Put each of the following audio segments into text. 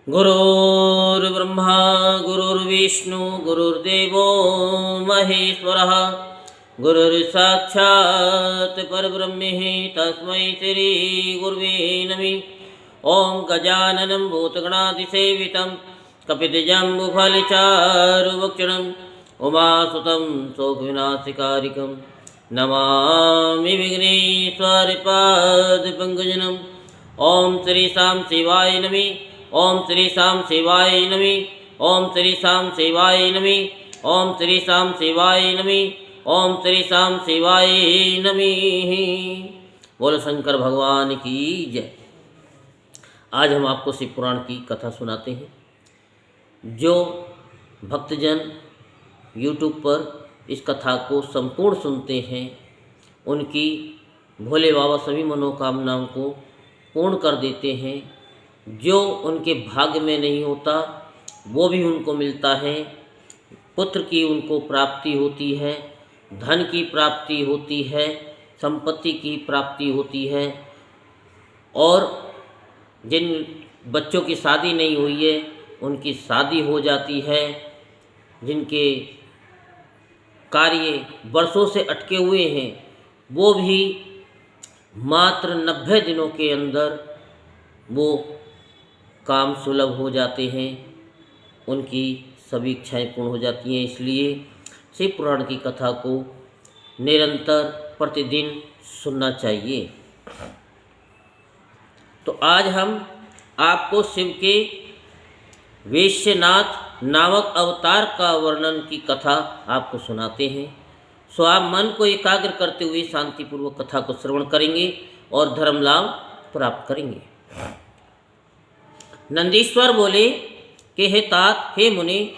गुरुर्ब्रह्मा गुरुर्विष्णु गुरुर्देवो महेश्वरः गुरुर्साक्षात् परब्रह्म तस्मै श्री गुरुवे नमः। ओं गजाननं भूतगणाधिसेवितं कपितजम्बुफलचारुभक्षणम् उमासुतं शोकविनाशकारिकं नमामि विघ्नेश्वरपादपङ्कजम्। ओं श्री सां शिवाय नमः। ओं श्री सां शिवाय नमः। ओं श्री सां शिवाय नमः। ओं श्री सां शिवाय नमः। ओं श्री सां शिवाय नमः। बोलो शंकर भगवान की जय। आज हम आपको शिव पुराण की कथा सुनाते हैं। जो भक्तजन YouTube पर इस कथा को संपूर्ण सुनते हैं, उनकी भोले बाबा सभी मनोकामनाओं को पूर्ण कर देते हैं। जो उनके भाग्य में नहीं होता वो भी उनको मिलता है। पुत्र की उनको प्राप्ति होती है, धन की प्राप्ति होती है, संपत्ति की प्राप्ति होती है। और जिन बच्चों की शादी नहीं हुई है उनकी शादी हो जाती है। जिनके कार्य वर्षों से अटके हुए हैं वो भी मात्र 90 दिनों के अंदर वो काम सुलभ हो जाते हैं, उनकी सभी इच्छाएं पूर्ण हो जाती हैं। इसलिए शिव पुराण की कथा को निरंतर प्रतिदिन सुनना चाहिए। तो आज हम आपको शिव के वैश्यनाथ नामक अवतार का वर्णन की कथा आपको सुनाते हैं। सो आप मन को एकाग्र करते हुए शांतिपूर्वक कथा को श्रवण करेंगे और धर्म लाभ प्राप्त करेंगे। नंदीश्वर बोले कि हे तात, हे मुनि,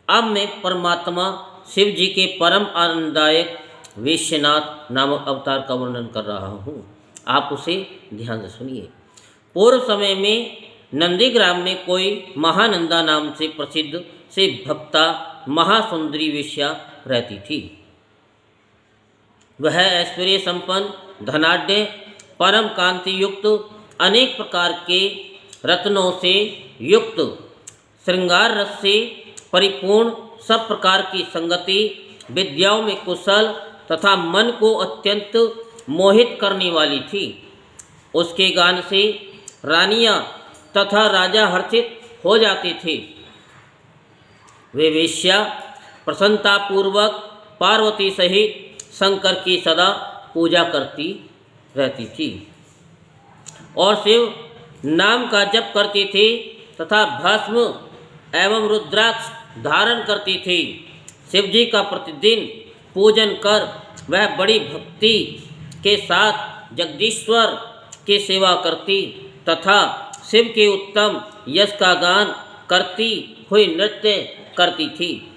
अब मैं परमात्मा शिव जी के परम आनंददायक वैश्यनाथ नामक अवतार का वर्णन कर रहा हूँ। आप उसे ध्यान से सुनिए। पूर्व समय में नंदीग्राम में कोई महानंदा नाम से प्रसिद्ध से भक्ता महासुंदरी वेश्या रहती थी। वह ऐश्वर्य संपन्न, धनाढ्य, परम कांति युक्त, अनेक प्रकार के रत्नों से युक्त, श्रृंगार रस से परिपूर्ण, सब प्रकार की संगति, विद्याओं में कुशल तथा मन को अत्यंत मोहित करने वाली थी। उसके गान से रानियां तथा राजा हर्षित हो जाते थे। वे वेश्या प्रसन्नतापूर्वक पार्वती सहित शंकर की सदा पूजा करती रहती थी और शिव नाम का जप करती थी तथा भस्म एवं रुद्राक्ष धारण करती थी। शिव जी का प्रतिदिन पूजन कर वह बड़ी भक्ति के साथ जगदीश्वर की सेवा करती तथा शिव के उत्तम यश का गान करती हुई नृत्य करती थी।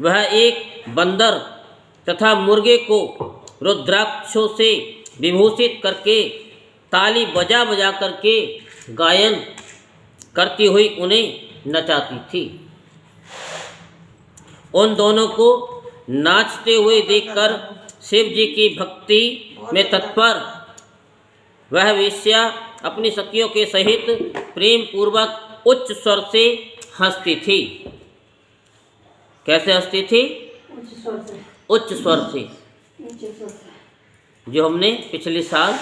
वह एक बंदर तथा मुर्गे को रुद्राक्षों से विभूषित करके ताली बजा बजा करके गायन करती हुई उन्हें नचाती थी। उन दोनों को नाचते हुए देखकर शिव जी की भक्ति में तत्पर वह वेश्या अपनी सखियों के सहित प्रेम पूर्वक उच्च स्वर से हंसती थी। कैसे हंसती थी? उच्च स्वर से। जो हमने पिछले साल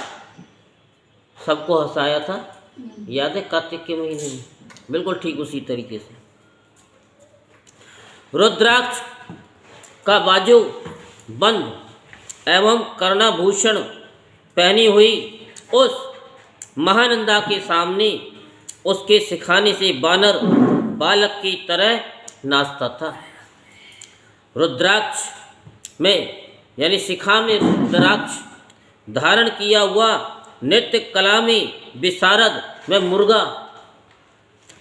सबको हंसाया था, याद है? कार्तिक के महीने में बिल्कुल ठीक उसी तरीके से। रुद्राक्ष का बाजू बंद एवं कर्णाभूषण पहनी हुई उस महानंदा के सामने उसके सिखाने से बानर बालक की तरह नाचता था। रुद्राक्ष में यानी शिखा में रुद्राक्ष धारण किया हुआ नृत्य कला में विशारद व मुर्गा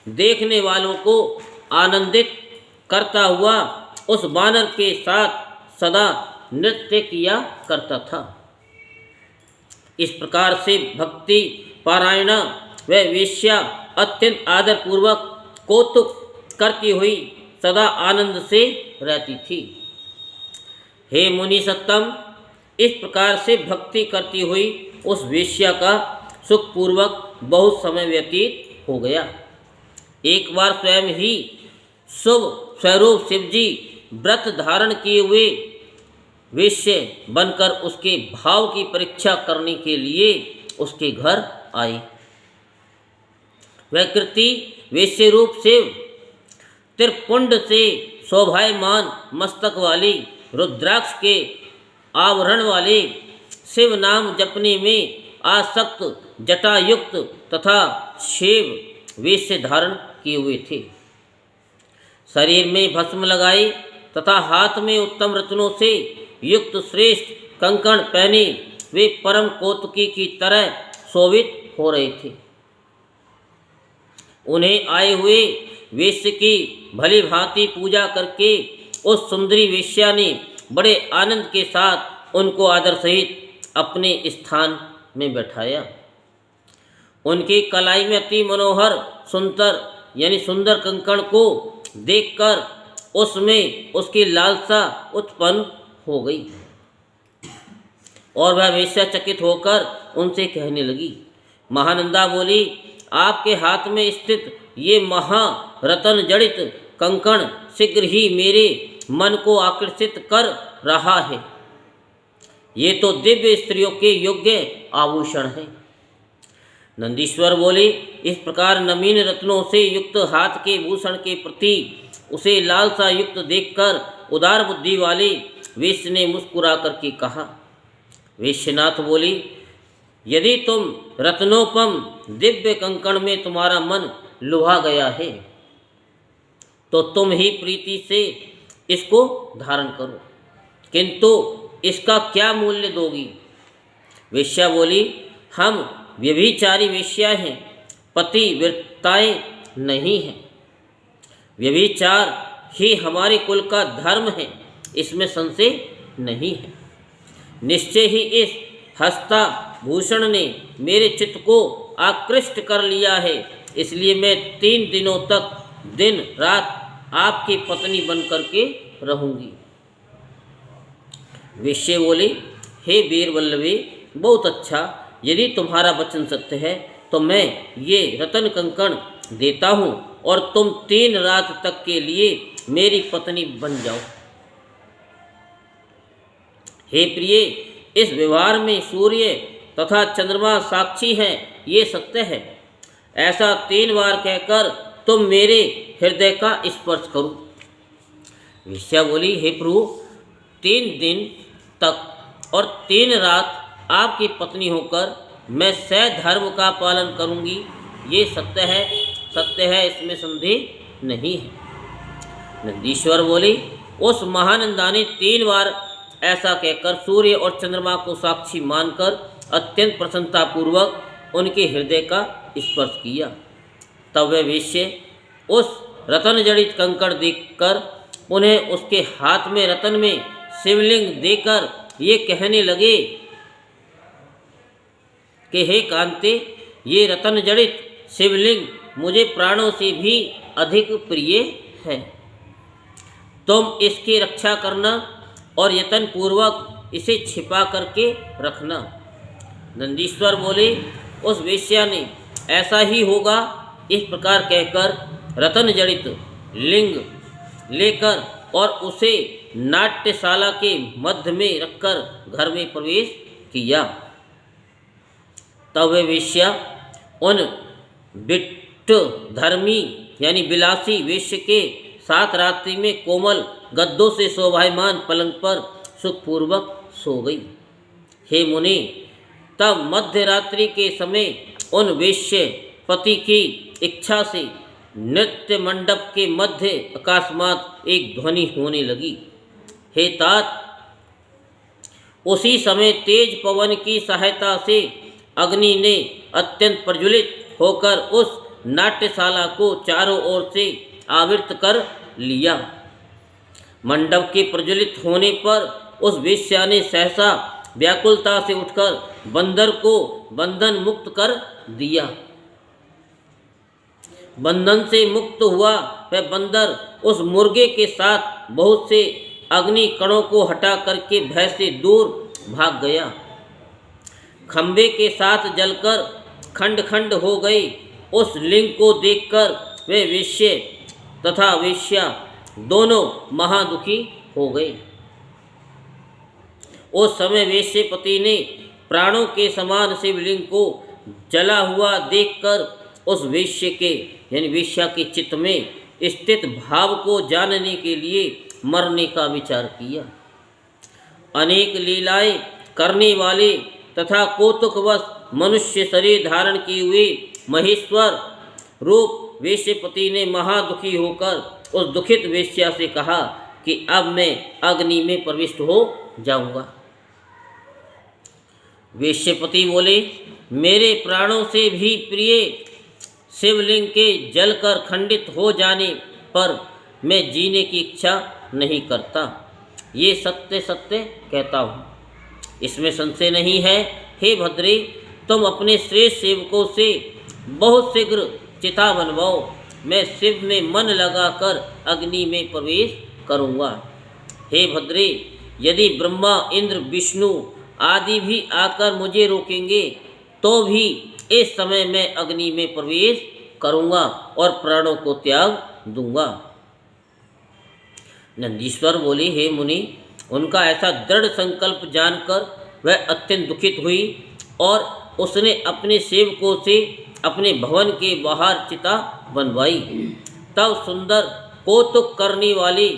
देखने वालों को आनंदित करता हुआ उस बानर के साथ सदा नृत्य किया करता था। इस प्रकार से भक्ति पारायणा व वेश्या अत्यंत आदर पूर्वक कौतुक करती हुई सदा आनंद से रहती थी। हे मुनि सत्तम, इस प्रकार से भक्ति करती हुई उस वेश्या का सुखपूर्वक बहुत समय व्यतीत हो गया। एक बार स्वयं ही शुभ स्वरूप शिवजी व्रत धारण किए हुए वेश्य बनकर उसके भाव की परीक्षा करने के लिए उसके घर आए। वह कृति वेश्य रूप शिव त्रिपुंड से शोभायमान मस्तक वाली रुद्राक्ष के आवरण वाले शिव नाम जपने में आसक्त जटायुक्त तथा शिव वेश्य धारण किए हुए थे। शरीर में भस्म लगाए तथा हाथ में उत्तम रत्नों से युक्त श्रेष्ठ कंकण पहने वे परम कौतुकी की तरह शोभित हो रहे थे। उन्हें आए हुए वेश्य की भली भांति पूजा करके उस सुंदरी वेश्या ने बड़े आनंद के साथ उनको आदर सहित अपने स्थान में बैठाया। उनकी कलाई में अति मनोहर सुंदर कंकण को देखकर उसमें उसकी लालसा उत्पन्न हो गई और वह वेश्या चकित होकर उनसे कहने लगी। महानंदा बोली, आपके हाथ में स्थित ये महारत्न जड़ित कंकण शीघ्र ही मेरे मन को आकर्षित कर रहा है। ये तो दिव्य स्त्रियों के योग्य आभूषण है। नंदीश्वर बोले, इस प्रकार नवीन रत्नों से युक्त हाथ के भूषण के प्रति उसे लालसा युक्त देखकर उदार बुद्धि वाले वेश्य ने मुस्कुरा करके कहा। वेश्यनाथ बोली, यदि तुम रत्नोपम दिव्य कंकण में तुम्हारा मन लुभा गया है तो तुम ही प्रीति से इसको धारण करो, किंतु इसका क्या मूल्य दोगी? वेश्या बोली, हम व्यभिचारी वेश्या हैं, पति व्रताएं नहीं हैं। व्यभिचार ही हमारे कुल का धर्म है, इसमें संशय नहीं है। निश्चय ही इस हस्ताभूषण ने मेरे चित्त को आकृष्ट कर लिया है, इसलिए मैं 3 दिनों तक दिन रात आपकी पत्नी बन करके रहूंगी। वेश्या बोली, हे वीर वल्लभे, बहुत अच्छा, यदि तुम्हारा वचन सत्य है तो मैं ये रतन कंकण देता हूँ और तुम 3 रात तक के लिए मेरी पत्नी बन जाओ। हे प्रिय, इस व्यवहार में सूर्य तथा चंद्रमा साक्षी हैं, ये सत्य है। ऐसा 3 बार कहकर तुम मेरे हृदय का स्पर्श करो। वेश्या बोली, हे प्रभु, 3 दिन तक और 3 रात आपकी पत्नी होकर मैं धर्म का पालन करूंगी, ये सत्य है, इसमें संदेह नहीं है। नंदीश्वर बोले, उस महानंदा ने 3 बार ऐसा कहकर सूर्य और चंद्रमा को साक्षी मानकर अत्यंत प्रसन्नतापूर्वक उनके हृदय का स्पर्श किया। तब वह वेश्य उस रतन जड़ित कंकड़ देखकर उन्हें उसके हाथ में रतन में शिवलिंग देकर ये कहने लगे कि हे कांते, ये रतन जड़ित शिवलिंग मुझे प्राणों से भी अधिक प्रिय है। तुम इसकी रक्षा करना और यत्न पूर्वक इसे छिपा करके रखना। नंदीश्वर बोले, उस वेश्या ने ऐसा ही होगा, इस प्रकार कहकर रतन जड़ित लिंग लेकर और उसे नाट्यशाला के मध्य में रखकर घर में प्रवेश किया। तब वह वेश्या उन बिट्ट धर्मी यानी विलासी वेश्य के साथ रात्रि में कोमल गद्दों से शोभायमान पलंग पर सुखपूर्वक सो गई। हे मुनि, तब मध्य रात्रि के समय उन वेश्य पति की इच्छा से नृत्य मंडप के मध्य अकस्मात एक ध्वनि होने लगी। हे तात, उसी समय तेज पवन की सहायता से अग्नि ने अत्यंत प्रज्वलित होकर उस नाट्यशाला को चारों ओर से आवृत कर लिया। मंडप के प्रज्वलित होने पर उस वेश्या ने सहसा व्याकुलता से उठकर बंदर को बंधन मुक्त कर दिया। बंधन से मुक्त हुआ वह बंदर उस मुर्गे के साथ बहुत से अग्नि कणों को हटा करके भय से दूर भाग गया। खंबे के साथ जलकर खंड खंड हो गए उस लिंग को देखकर वे वेश्य तथा वेश्या दोनों महादुखी हो गए। उस समय वेश्यपति ने प्राणों के समान शिवलिंग को जला हुआ देखकर उस वेश्य के यानी वेश्या के चित्त में स्थित भाव को जानने के लिए मरने का विचार किया। अनेक लीलाएं करने वाले तथा कौतुकवश मनुष्य शरीर धारण किए हुए महेश्वर रूप वेश्यपति ने महादुखी होकर उस दुखित वेश्या से कहा कि अब मैं अग्नि में प्रविष्ट हो जाऊंगा। वेश्यपति बोले, मेरे प्राणों से भी प्रिय शिवलिंग के जलकर खंडित हो जाने पर मैं जीने की इच्छा नहीं करता। ये सत्य सत्य कहता हूँ, इसमें संशय नहीं है। हे भद्रे, तुम अपने श्रेष्ठ सेवकों से बहुत शीघ्र चिता बनवाओ, मैं शिव में मन लगाकर अग्नि में प्रवेश करूँगा। हे भद्रे, यदि ब्रह्मा इंद्र विष्णु आदि भी आकर मुझे रोकेंगे तो भी इस समय मैं अग्नि में प्रवेश करूँगा और प्राणों को त्याग दूंगा। नंदीश्वर बोले, हे मुनि, उनका ऐसा दृढ़ संकल्प जानकर वह अत्यंत दुखित हुई और उसने अपने सेवकों से अपने भवन के बाहर चिता बनवाई। तब सुंदर कौतुक करने वाली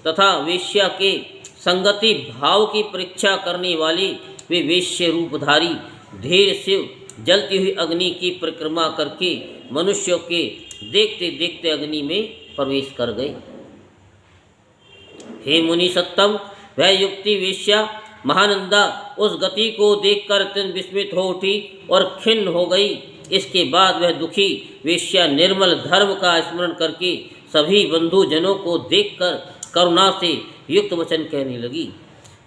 तथा वेश्या के संगति भाव की परीक्षा करने वाली वे वेश्य रूपधारी धीर शिव जलती हुई अग्नि की परिक्रमा करके मनुष्यों के देखते देखते अग्नि में प्रवेश कर गए। हे मुनि सत्तम, वह युक्ति वेश्या महानंदा उस गति को देखकर अत्यंत विस्मित हो उठी और खिन्न हो गई। इसके बाद वह दुखी वेश्या निर्मल धर्म का स्मरण करके सभी बंधुजनों को देखकर करुणा से युक्त वचन कहने लगी।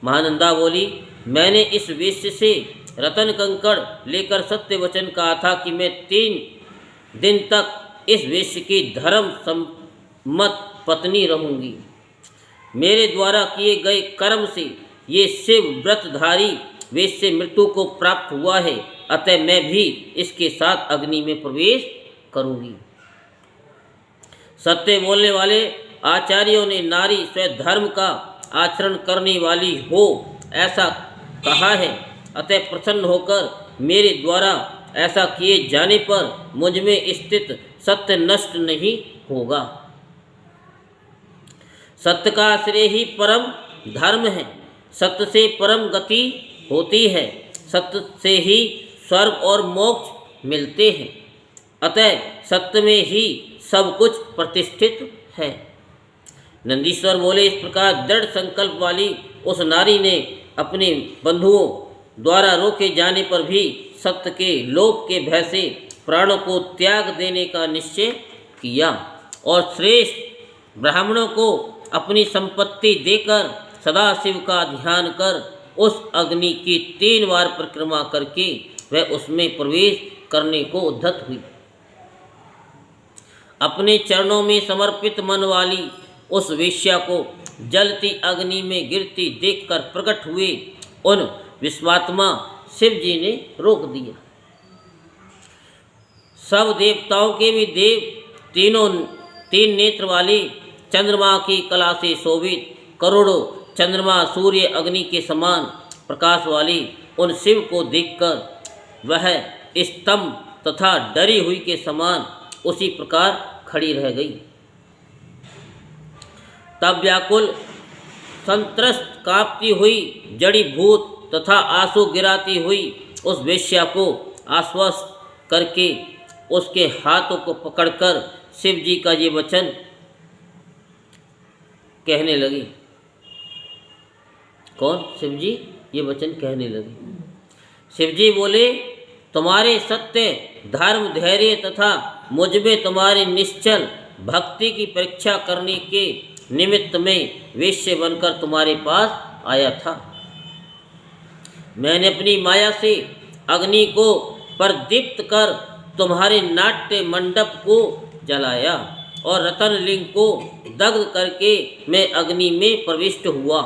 महानंदा बोली, मैंने इस वेश्य से रतन कंकड़ लेकर सत्य वचन कहा था कि मैं 3 दिन तक इस वेश्य की धर्म सम्मत पत्नी रहूंगी। मेरे द्वारा किए गए कर्म से ये शिव व्रतधारी वेश्य मृत्यु को प्राप्त हुआ है, अतः मैं भी इसके साथ अग्नि में प्रवेश करूंगी। सत्य बोलने वाले आचार्यों ने नारी स्वधर्म का आचरण करने वाली हो ऐसा कहा है, अतः प्रसन्न होकर मेरे द्वारा ऐसा किए जाने पर मुझ में स्थित सत्य नष्ट नहीं होगा। सत्य का आश्रय ही परम धर्म है, सत्य से परम गति होती है, सत्य से ही स्वर्ग और मोक्ष मिलते हैं, अतः सत्य में ही सब कुछ प्रतिष्ठित है। नंदीश्वर बोले, इस प्रकार दृढ़ संकल्प वाली उस नारी ने अपने बंधुओं द्वारा रोके जाने पर भी सत्य के लोभ के भय से प्राणों को त्याग देने का निश्चय किया और श्रेष्ठ ब्राह्मणों को अपनी संपत्ति देकर सदाशिव का ध्यान कर उस अग्नि की 3 बार परिक्रमा करके वह उसमें प्रवेश करने को उद्धत हुई। अपने चरणों में समर्पित मन वाली उस वेश्या को जलती अग्नि में गिरती देखकर प्रकट हुए उन विश्वात्मा शिव जी ने रोक दिया। सब देवताओं के भी देव 3 नेत्र वाले चंद्रमा की कला से शोभित करोड़ों चंद्रमा सूर्य अग्नि के समान प्रकाश वाली उन शिव को देखकर वह स्तंभ तथा डरी हुई के समान उसी प्रकार खड़ी रह गई। तब व्याकुल संत्रस्त कांपती हुई जड़ी भूत तथा आंसू गिराती हुई उस वेश्या को आश्वस्त करके उसके हाथों को पकड़कर शिव जी का ये वचन कहने लगी। कौन? शिव जी ये वचन कहने लगे। शिव जी बोले, तुम्हारे सत्य धर्म धैर्य तथा मुझ में तुम्हारी निश्चल भक्ति की परीक्षा करने के निमित्त में वेश्य बनकर तुम्हारे पास आया था। मैंने अपनी माया से अग्नि को प्रदीप्त कर तुम्हारे नाट्य मंडप को जलाया और रतन लिंग को दग्ध करके मैं अग्नि में प्रविष्ट हुआ।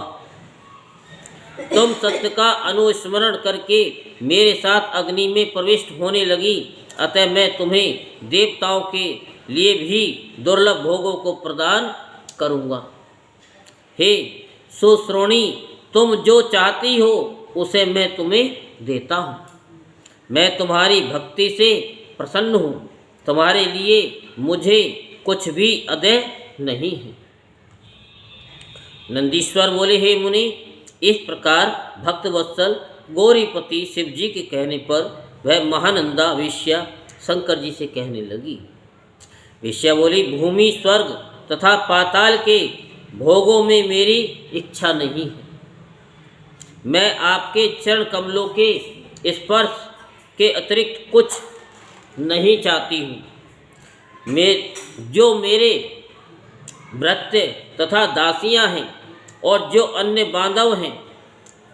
तुम सत्य का अनुस्मरण करके मेरे साथ अग्नि में प्रविष्ट होने लगी अतः मैं तुम्हें देवताओं के लिए भी दुर्लभ भोगों को प्रदान करूँगा। हे सुश्रोणी, तुम जो चाहती हो उसे मैं तुम्हें देता हूँ। मैं तुम्हारी भक्ति से प्रसन्न हूँ। तुम्हारे लिए मुझे कुछ भी अदेय नहीं है। नंदीश्वर बोले, हे मुनि, इस प्रकार भक्तवत्सल गौरीपति शिव जी के कहने पर वह महानंदा वेश्या शंकर जी से कहने लगी। वेश्या बोली, भूमि, स्वर्ग तथा पाताल के भोगों में मेरी इच्छा नहीं है। मैं आपके चरण कमलों के स्पर्श के अतिरिक्त कुछ नहीं चाहती हूँ। जो मेरे भृत्य तथा दासियाँ हैं और जो अन्य बांधव हैं,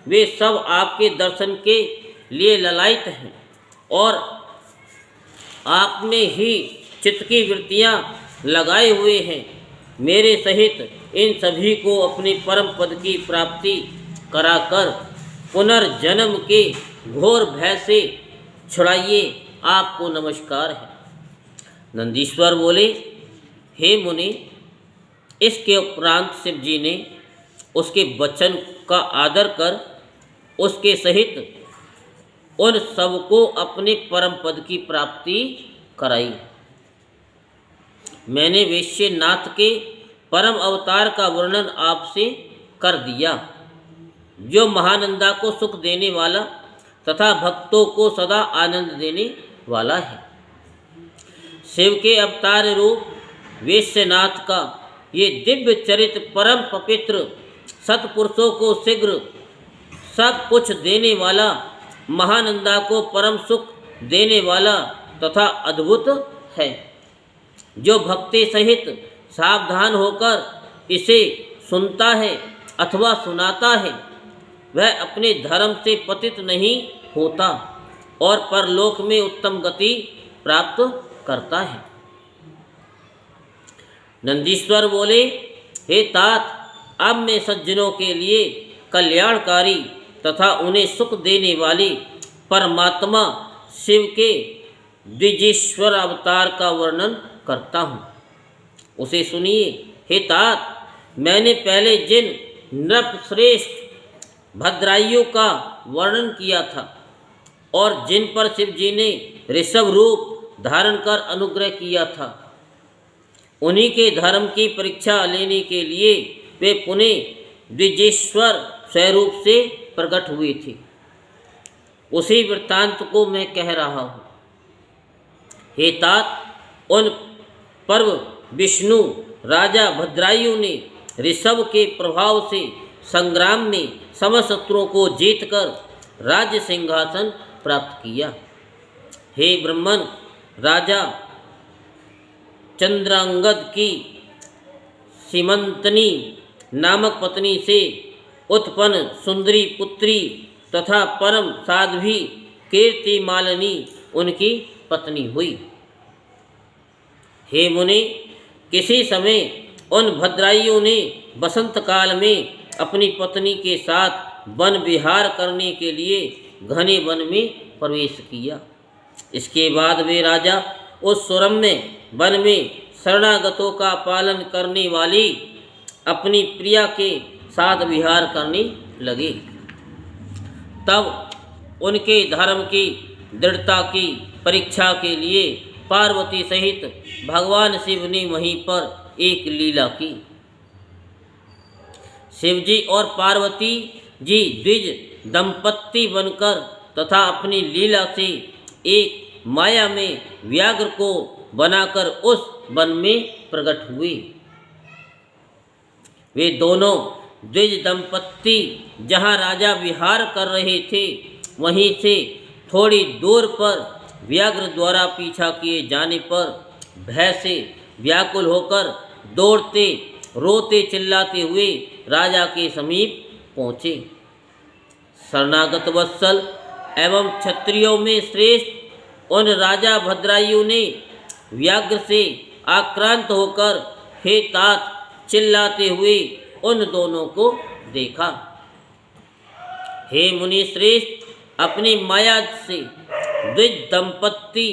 वे सब आपके दर्शन के लिए ललायित हैं और आप में ही चित्त की वृत्तियाँ लगाए हुए हैं। मेरे सहित इन सभी को अपने परम पद की प्राप्ति कराकर पुनर्जन्म के घोर भय से छुड़ाइए। आपको नमस्कार है। नंदीश्वर बोले, हे मुनि, इसके उपरांत शिव जी ने उसके वचन का आदर कर उसके सहित उन सबको अपने परम पद की प्राप्ति कराई। मैंने वैश्यनाथ के परम अवतार का वर्णन आपसे कर दिया, जो महानंदा को सुख देने वाला तथा भक्तों को सदा आनंद देने वाला है। शिव के अवतार रूप वैश्यनाथ का ये दिव्य चरित्र परम पवित्र, सत्पुरुषों को शीघ्र सब कुछ देने वाला, महानंदा को परम सुख देने वाला तथा अद्भुत है। जो भक्ति सहित सावधान होकर इसे सुनता है अथवा सुनाता है, वह अपने धर्म से पतित नहीं होता और परलोक में उत्तम गति प्राप्त करता है। नंदीश्वर बोले, हे तात, अब मैं सज्जनों के लिए कल्याणकारी तथा उन्हें सुख देने वाली परमात्मा शिव के द्विजेश्वर अवतार का वर्णन करता हूँ। उसे सुनिए। हे तात, मैंने पहले जिन नृपश्रेष्ठ भद्राइयों का वर्णन किया था और जिन पर शिव जी ने ऋषभ रूप धारण कर अनुग्रह किया था, उन्हीं के धर्म की परीक्षा लेने के लिए वे पुनः द्विजेश्वर स्वरूप से प्रकट हुए थे। उसी वृत्तांत को मैं कह रहा हूँ। हे तात, उन पर्व विष्णु राजा भद्रायु ने ऋषभ के प्रभाव से संग्राम में समस्त शत्रुओं को जीतकर राज्य सिंहासन प्राप्त किया। हे ब्रह्मन, राजा चंद्रांगद की सीमंतनी नामक पत्नी से उत्पन्न सुंदरी पुत्री तथा परम साध्वी कीर्तिमालिनी उनकी पत्नी हुई। हे मुनि, किसी समय उन भद्राइयों ने बसंत काल में अपनी पत्नी के साथ वन विहार करने के लिए घने वन में प्रवेश किया। इसके बाद वे राजा उस सुरम्य वन में शरणागतों का पालन करने वाली अपनी प्रिया के साथ विहार करने लगे। तब उनके धर्म की दृढ़ता की परीक्षा के लिए पार्वती सहित भगवान शिव ने वहीं पर एक लीला की। शिव जी और पार्वती जी द्विज दंपत्ति बनकर तथा अपनी लीला से एक माया में व्याघ्र को बनाकर उस वन में प्रकट हुए। वे दोनों द्विज दंपत्ति जहाँ राजा विहार कर रहे थे, वहीं से थोड़ी दूर पर व्याघ्र द्वारा पीछा किए जाने पर भय से व्याकुल होकर दौड़ते रोते चिल्लाते हुए राजा के समीप पहुँचे। शरणागत वत्सल एवं क्षत्रियों में श्रेष्ठ उन राजा भद्रायु ने व्याघ्र से आक्रांत होकर हे तात चिल्लाते हुए उन दोनों को देखा। हे मुनि श्रेष्ठ, अपनी माया से द्विज दंपत्ति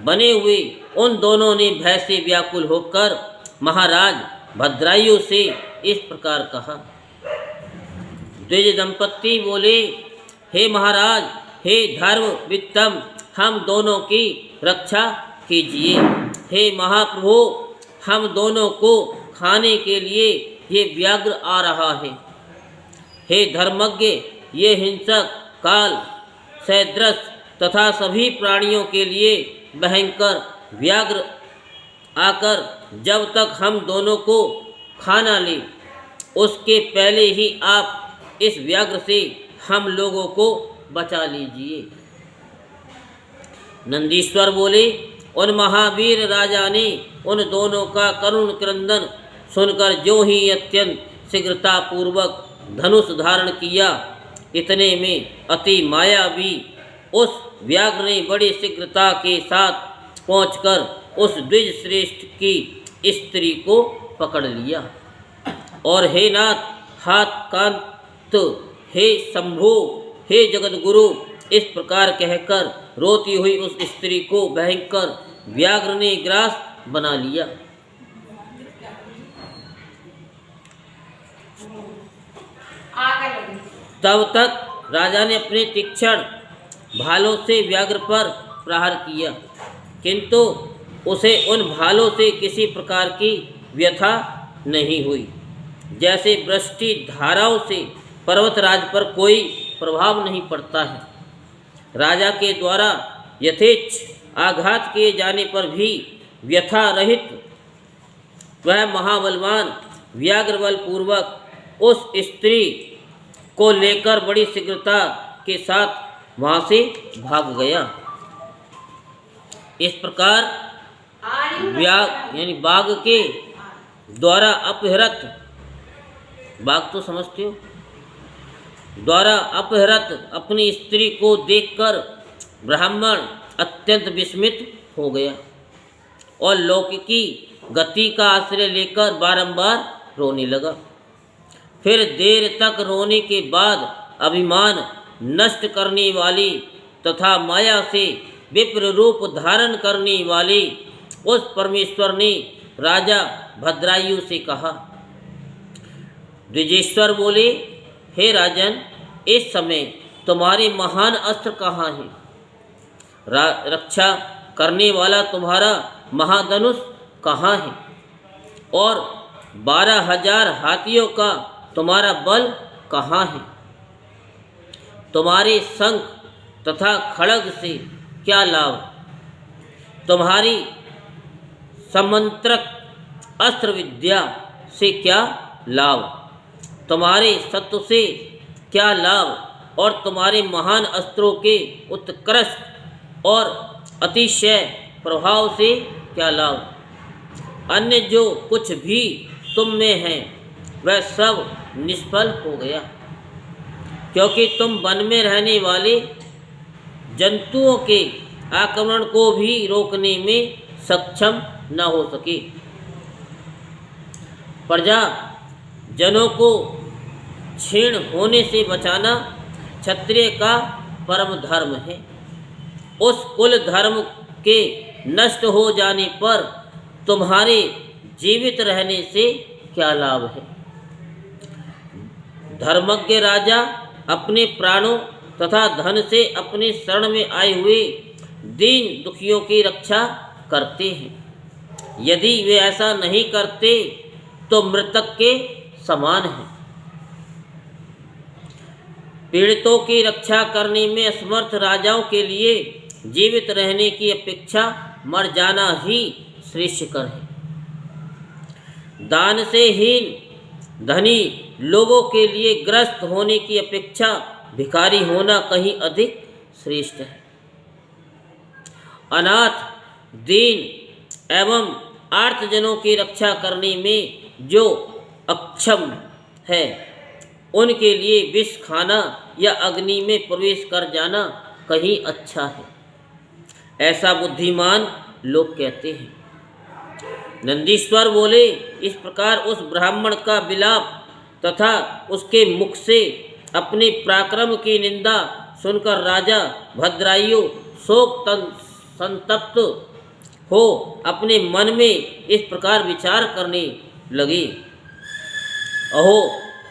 बने हुए उन दोनों ने भय से व्याकुल होकर महाराज भद्रायु से इस प्रकार कहा। द्विज दंपत्ति बोले, हे महाराज, हे धर्म वित्तम, हम दोनों की रक्षा कीजिए। हे महाप्रभु, हम दोनों को खाने के लिए ये व्याघ्र आ रहा है। हे धर्मज्ञ, ये हिंसक काल सदृश तथा सभी प्राणियों के लिए भयंकर व्याघ्र आकर जब तक हम दोनों को खा न ले, उसके पहले ही आप इस व्याघ्र से हम लोगों को बचा लीजिए। नंदीश्वर बोले, उन महावीर राजा ने उन दोनों का करुण क्रंदन सुनकर जो ही अत्यंत शीघ्रतापूर्वक धनुष धारण किया, इतने में अति मायावी उस व्याघ्र ने बड़ी शीघ्रता के साथ पहुंचकर उस द्विज श्रेष्ठ की स्त्री को पकड़ लिया और हे नाथ, हाथ कांत, हे शंभो, हे जगतगुरु, इस प्रकार कहकर रोती हुई उस स्त्री को भयंकर व्याघ्र ने ग्रास बना लिया। तब तक राजा ने अपने तीक्ष्ण भालों से व्याघ्र पर प्रहार किया, किंतु उसे उन भालों से किसी प्रकार की व्यथा नहीं हुई, जैसे वृष्टि धाराओं से पर्वतराज पर कोई प्रभाव नहीं पड़ता है। राजा के द्वारा यथेच्छ आघात किए जाने पर भी व्यथा रहित वह महाबलवान व्याघ्र बलपूर्वक उस स्त्री को लेकर बड़ी शीघ्रता के साथ वहाँ से भाग गया। इस प्रकार व्याघ्र यानी बाघ के द्वारा अपहृत, बाघ तो समझते हो, द्वारा अपहृत अपनी स्त्री को देखकर ब्राह्मण अत्यंत विस्मित हो गया और लौकिकी गति का आश्रय लेकर बारंबार रोने लगा। फिर देर तक रोने के बाद अभिमान नष्ट करने वाली तथा माया से विप्र रूप धारण करने वाले उस परमेश्वर ने राजा भद्रायु से कहा। द्विजेश्वर बोले, हे राजन, इस समय तुम्हारे महान अस्त्र कहाँ हैं? रक्षा करने वाला तुम्हारा महाधनुष कहाँ है? और 12,000 हाथियों का तुम्हारा बल कहाँ है? तुम्हारे शंख तथा खड्ग से क्या लाभ? तुम्हारी समंत्रक अस्त्र विद्या से क्या लाभ? तुम्हारे सत्व से क्या लाभ? और तुम्हारे महान अस्त्रों के उत्कृष्ट और अतिशय प्रभाव से क्या लाभ? अन्य जो कुछ भी तुम में है वह सब निष्फल हो गया, क्योंकि तुम वन में रहने वाले जंतुओं के आक्रमण को भी रोकने में सक्षम न हो सके। प्रजा जनों को क्षीण होने से बचाना क्षत्रिय का परम धर्म है। उस कुल धर्म के नष्ट हो जाने पर तुम्हारे जीवित रहने से क्या लाभ है? धर्मज्ञ राजा अपने प्राणों तथा धन से अपने शरण में आए हुए दीन दुखियों की रक्षा करते हैं। यदि वे ऐसा नहीं करते तो मृतक के समान हैं। पीड़ितों की रक्षा करने में असमर्थ राजाओं के लिए जीवित रहने की अपेक्षा मर जाना ही श्रेष्ठकर है। दान से हीन धनी लोगों के लिए ग्रस्त होने की अपेक्षा भिखारी होना कहीं अधिक श्रेष्ठ है। अनाथ, दीन एवं आर्तजनों की रक्षा करने में जो अक्षम है, उनके लिए विष खाना या अग्नि में प्रवेश कर जाना कहीं अच्छा है, ऐसा बुद्धिमान लोग कहते हैं। नंदीश्वर बोले, इस प्रकार उस ब्राह्मण का विलाप तथा उसके मुख से अपने पराक्रम की निंदा सुनकर राजा भद्रायु संतप्त हो अपने मन में इस प्रकार विचार करने लगे, अहो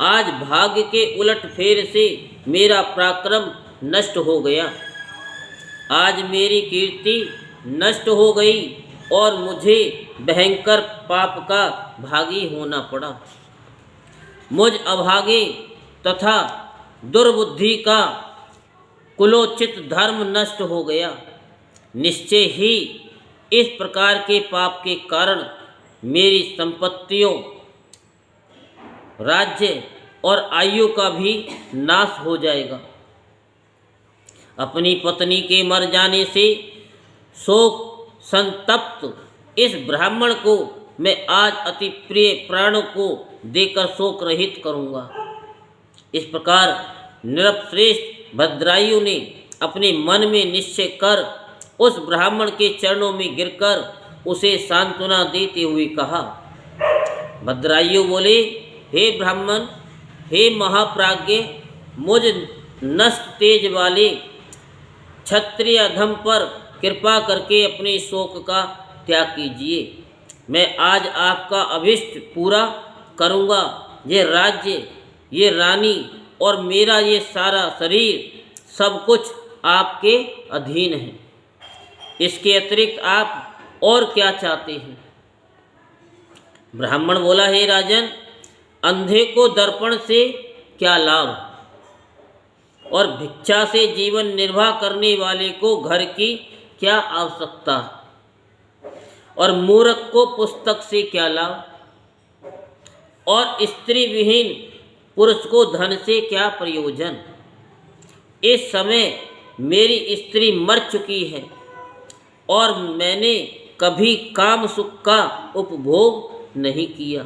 आज भाग्य के उलट फेर से मेरा पराक्रम नष्ट हो गया, आज मेरी कीर्ति नष्ट हो गई और मुझे भयंकर पाप का भागी होना पड़ा। मुझ अभागे तथा दुर्बुद्धि का कुलोचित धर्म नष्ट हो गया। निश्चय ही इस प्रकार के पाप के कारण मेरी संपत्तियों, राज्य और आयु का भी नाश हो जाएगा। अपनी पत्नी के मर जाने से शोक संतप्त इस ब्राह्मण को मैं आज अति प्रिय प्राणों को देकर शोक रहित करूँगा। इस प्रकार नृपश्रेष्ठ भद्रायु ने अपने मन में निश्चय कर उस ब्राह्मण के चरणों में गिरकर उसे सांत्वना देते हुए कहा। भद्रायु बोले, हे ब्राह्मण, हे महाप्राज्ञ, मुझ नष्ट तेज वाले क्षत्रिय अधम पर कृपा करके अपने शोक का त्याग कीजिए। मैं आज आपका अभिष्ट पूरा करूँगा। ये राज्य, ये रानी और मेरा ये सारा शरीर सब कुछ आपके अधीन है। इसके अतिरिक्त आप और क्या चाहते हैं? ब्राह्मण बोला, हे राजन, अंधे को दर्पण से क्या लाभ और भिक्षा से जीवन निर्वाह करने वाले को घर की क्या आवश्यकता और मूर्ख को पुस्तक से क्या लाभ और स्त्री विहीन पुरुष को धन से क्या प्रयोजन। इस समय मेरी स्त्री मर चुकी है और मैंने कभी काम सुख का उपभोग नहीं किया,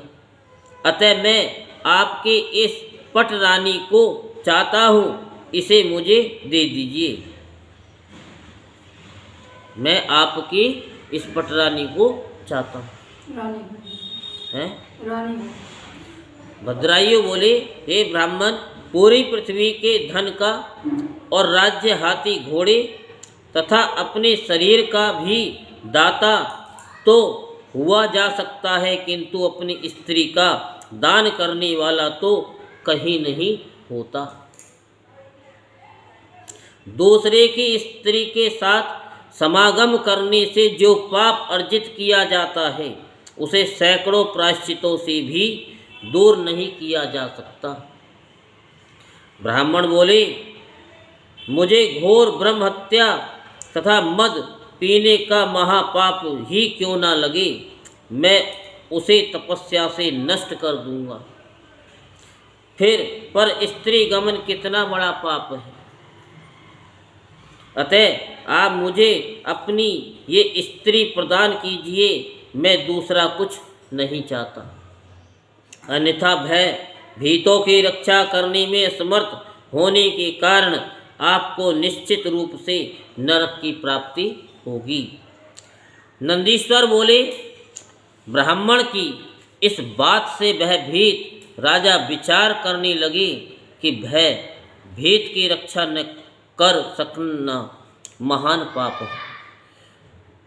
अतः मैं आपके इस पट रानी को चाहता हूँ, इसे मुझे दे दीजिए। मैं आपकी इस पट रानी को चाहता हूँ। रानी भद्रायु बोले, हे ब्राह्मण, पूरी पृथ्वी के धन का और राज्य, हाथी घोड़े तथा अपने शरीर का भी दाता तो हुआ जा सकता है, किंतु अपनी स्त्री का दान करने वाला तो कहीं नहीं होता। दूसरे की स्त्री के साथ समागम करने से जो पाप अर्जित किया जाता है, उसे सैकड़ों प्रायश्चितों से भी दूर नहीं किया जा सकता। ब्राह्मण बोले, मुझे घोर ब्रह्म हत्या तथा मद पीने का महापाप ही क्यों ना लगे, मैं उसे तपस्या से नष्ट कर दूंगा। फिर पर स्त्री गमन कितना बड़ा पाप है। अतः आप मुझे अपनी ये स्त्री प्रदान कीजिए, मैं दूसरा कुछ नहीं चाहता। अन्यथा भय भीतों की रक्षा करने में असमर्थ होने के कारण आपको निश्चित रूप से नरक की प्राप्ति होगी। नंदीश्वर बोले, ब्राह्मण की इस बात से भयभीत राजा विचार करने लगे कि भय भीत की रक्षा न कर सकना महान पाप है,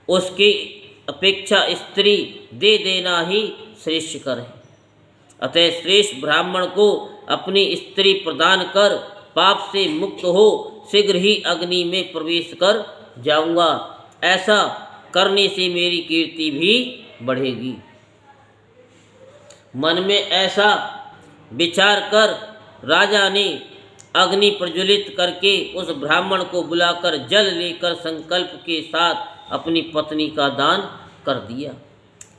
उसकी अपेक्षा स्त्री दे देना ही श्रेष्ठ कर है। अतः श्रेष्ठ ब्राह्मण को अपनी स्त्री प्रदान कर पाप से मुक्त हो शीघ्र ही अग्नि में प्रवेश कर जाऊंगा। ऐसा करने से मेरी कीर्ति भी बढ़ेगी। मन में ऐसा विचार कर राजा ने अग्नि प्रज्वलित करके उस ब्राह्मण को बुलाकर जल लेकर संकल्प के साथ अपनी पत्नी का दान कर दिया।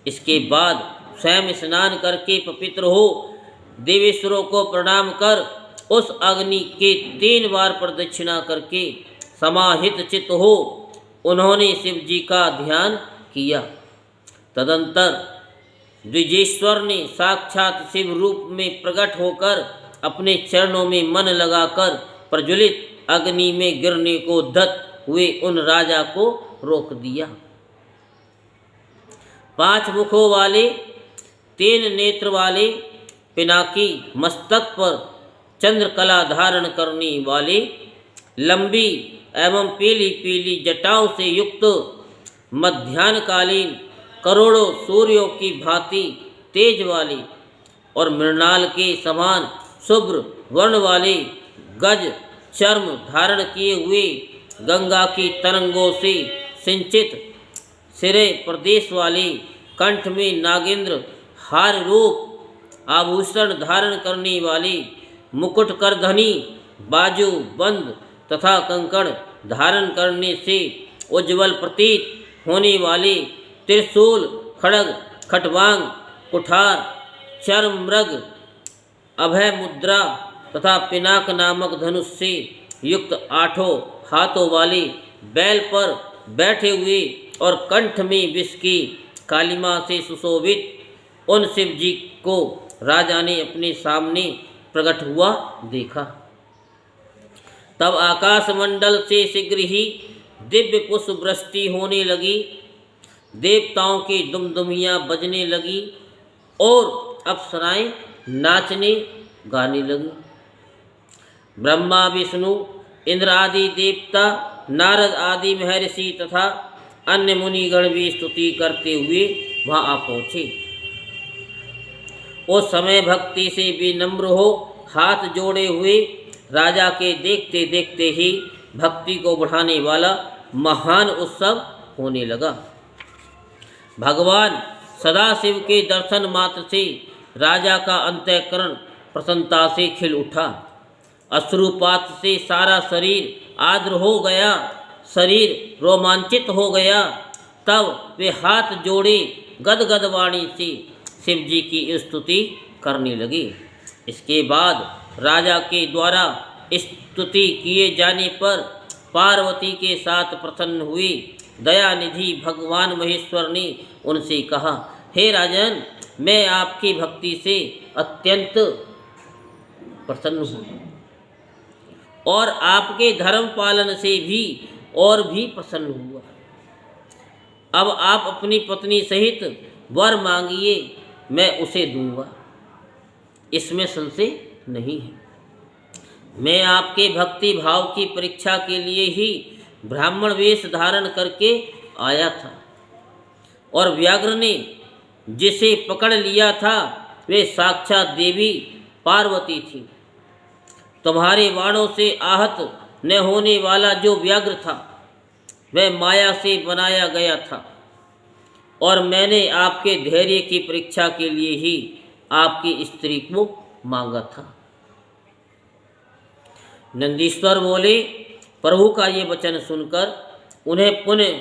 इसके बाद स्वयं स्नान करके पवित्र हो देवेश्वरों को प्रणाम कर उस अग्नि के 3 बार प्रदक्षिणा करके समाहित चित्त हो उन्होंने शिव जी का ध्यान किया। तदंतर द्विजेश्वर ने साक्षात शिव रूप में प्रकट होकर अपने चरणों में मन लगाकर प्रज्वलित अग्नि में गिरने को उद्धत हुए उन राजा को रोक दिया। 5 मुखों वाले 3 नेत्र वाले पिनाकी मस्तक पर चंद्रकला धारण करने वाले लंबी एवं पीली पीली जटाओं से युक्त मध्याह्नकालीन करोड़ों सूर्यों की भांति तेज वाली और मृणाल के समान शुभ्र वर्ण वाले गज चर्म धारण किए हुए गंगा की तरंगों से सिंचित सिरे प्रदेश वाले कंठ में नागेंद्र हार रूप आभूषण धारण करने वाली मुकुट करधनी बाजू बंद तथा कंकड़ धारण करने से उज्ज्वल प्रतीत होने वाले त्रिशूल खड़ग खटवांग कुठार चर्म मृग अभय मुद्रा तथा पिनाक नामक धनुष से युक्त 8 हाथों वाले बैल पर बैठे हुए और कंठ में विष की कालिमा से सुशोभित उन शिव जी को राजा ने अपने सामने प्रकट हुआ देखा। तब आकाश मंडल से शीघ्र ही दिव्य पुष्प वृष्टि होने लगी, देवताओं की दुमदुमियाँ बजने लगी और अप्सराएं नाचने गाने लगी। ब्रह्मा विष्णु इंद्र आदि देवता नारद आदि महर्षि तथा अन्य मुनिगण भी स्तुति करते हुए वहाँ आ पहुँचे। उस समय भक्ति से विनम्र हो हाथ जोड़े हुए राजा के देखते देखते ही भक्ति को बढ़ाने वाला महान उत्सव होने लगा। भगवान सदाशिव के दर्शन मात्र से राजा का अंतःकरण प्रसन्नता से खिल उठा। अश्रुपात से सारा शरीर आर्द्र हो गया, शरीर रोमांचित हो गया। तब वे हाथ जोड़े गदगद वाणी से शिव जी की स्तुति करने लगे। इसके बाद राजा के द्वारा स्तुति किए जाने पर पार्वती के साथ प्रसन्न हुई दयानिधि भगवान महेश्वर ने उनसे कहा, हे राजन, मैं आपकी भक्ति से अत्यंत प्रसन्न हूँ और आपके धर्म पालन से भी और भी प्रसन्न हुआ। अब आप अपनी पत्नी सहित वर मांगिए, मैं उसे दूंगा, इसमें संशय नहीं है। मैं आपके भक्ति भाव की परीक्षा के लिए ही ब्राह्मण वेश धारण करके आया था और व्याघ्र ने जिसे पकड़ लिया था वे साक्षात देवी पार्वती थी। तुम्हारे बाणों से आहत न होने वाला जो व्याघ्र था वह माया से बनाया गया था और मैंने आपके धैर्य की परीक्षा के लिए ही आपकी स्त्री को मांगा था। नंदीश्वर बोले, प्रभु का ये वचन सुनकर उन्हें पुनः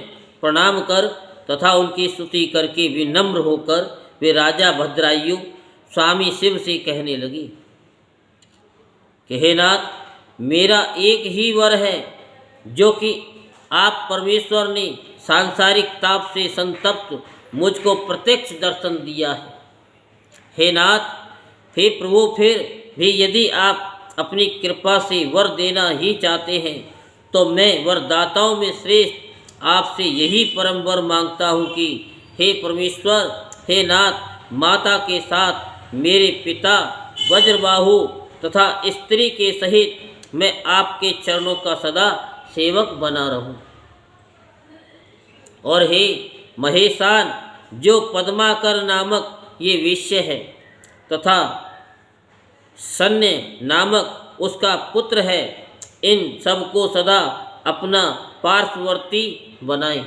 प्रणाम कर तथा उनकी स्तुति करके विनम्र होकर वे राजा भद्रायु स्वामी शिव से कहने लगी कि हे नाथ, मेरा एक ही वर है जो कि आप परमेश्वर ने सांसारिक ताप से संतप्त मुझको प्रत्यक्ष दर्शन दिया है। हे नाथ, हे प्रभु, फिर भी यदि आप अपनी कृपा से वर देना ही चाहते हैं तो मैं वरदाताओं में श्रेष्ठ आपसे यही परम वर मांगता हूँ कि हे परमेश्वर, हे नाथ, माता के साथ मेरे पिता वज्रबाहु तथा स्त्री के सहित मैं आपके चरणों का सदा सेवक बना रहूं। और हे महेशान, जो पद्माकर नामक ये वेश्य है तथा सन्य नामक उसका पुत्र है, इन सबको सदा अपना पार्श्ववर्ती बनाए।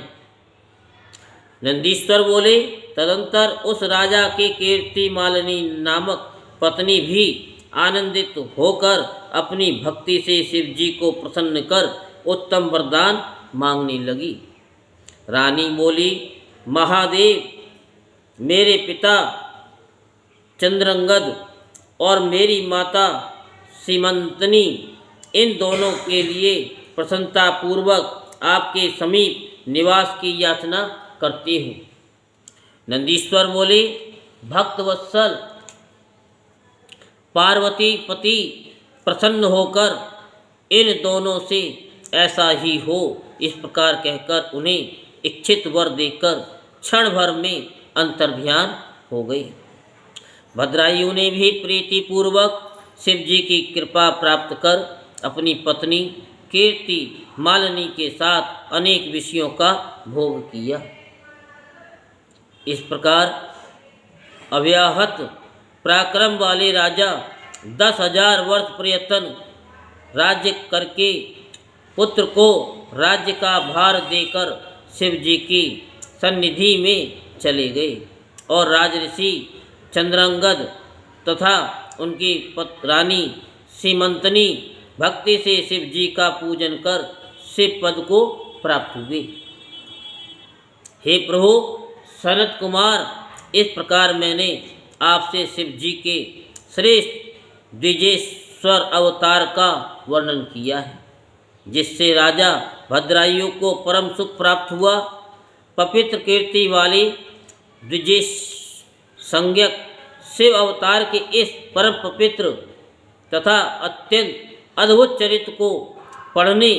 नंदीश्वर बोले, तदंतर उस राजा के कीर्ति मालिनी नामक पत्नी भी आनंदित होकर अपनी भक्ति से शिव जी को प्रसन्न कर उत्तम वरदान मांगने लगी। रानी बोली, महादेव, मेरे पिता चंद्रंगद और मेरी माता सीमंतनी इन दोनों के लिए प्रसन्नतापूर्वक आपके समीप निवास की याचना करती हूँ। नंदीश्वर बोले, भक्त वत्सल, पार्वती पति प्रसन्न होकर इन दोनों से ऐसा ही हो, इस प्रकार कहकर उन्हें इच्छित वर देकर क्षण भर में अंतर्ध्यान हो गई। भद्रायु ने भी प्रीतिपूर्वक शिव जी की कृपा प्राप्त कर अपनी पत्नी कीर्ति मालिनी के साथ अनेक विषयों का भोग किया। इस प्रकार अव्याहत पराक्रम वाले राजा 10,000 वर्ष प्रयत्न राज्य करके पुत्र को राज्य का भार देकर शिव जी की सन्निधि में चले गए और राजऋषि चंद्रांगद तथा उनकी रानी सीमंतनी भक्ति से शिव जी का पूजन कर शिव पद को प्राप्त हुए। हे प्रभु सनत कुमार, इस प्रकार मैंने आपसे शिव जी के श्रेष्ठ द्विजेश्वर अवतार का वर्णन किया है, जिससे राजा भद्रायु को परम सुख प्राप्त हुआ। पवित्र कीर्ति वाले द्विजेश संज्ञक शिव अवतार के इस परम पवित्र तथा अत्यंत अद्भुत चरित्र को पढ़ने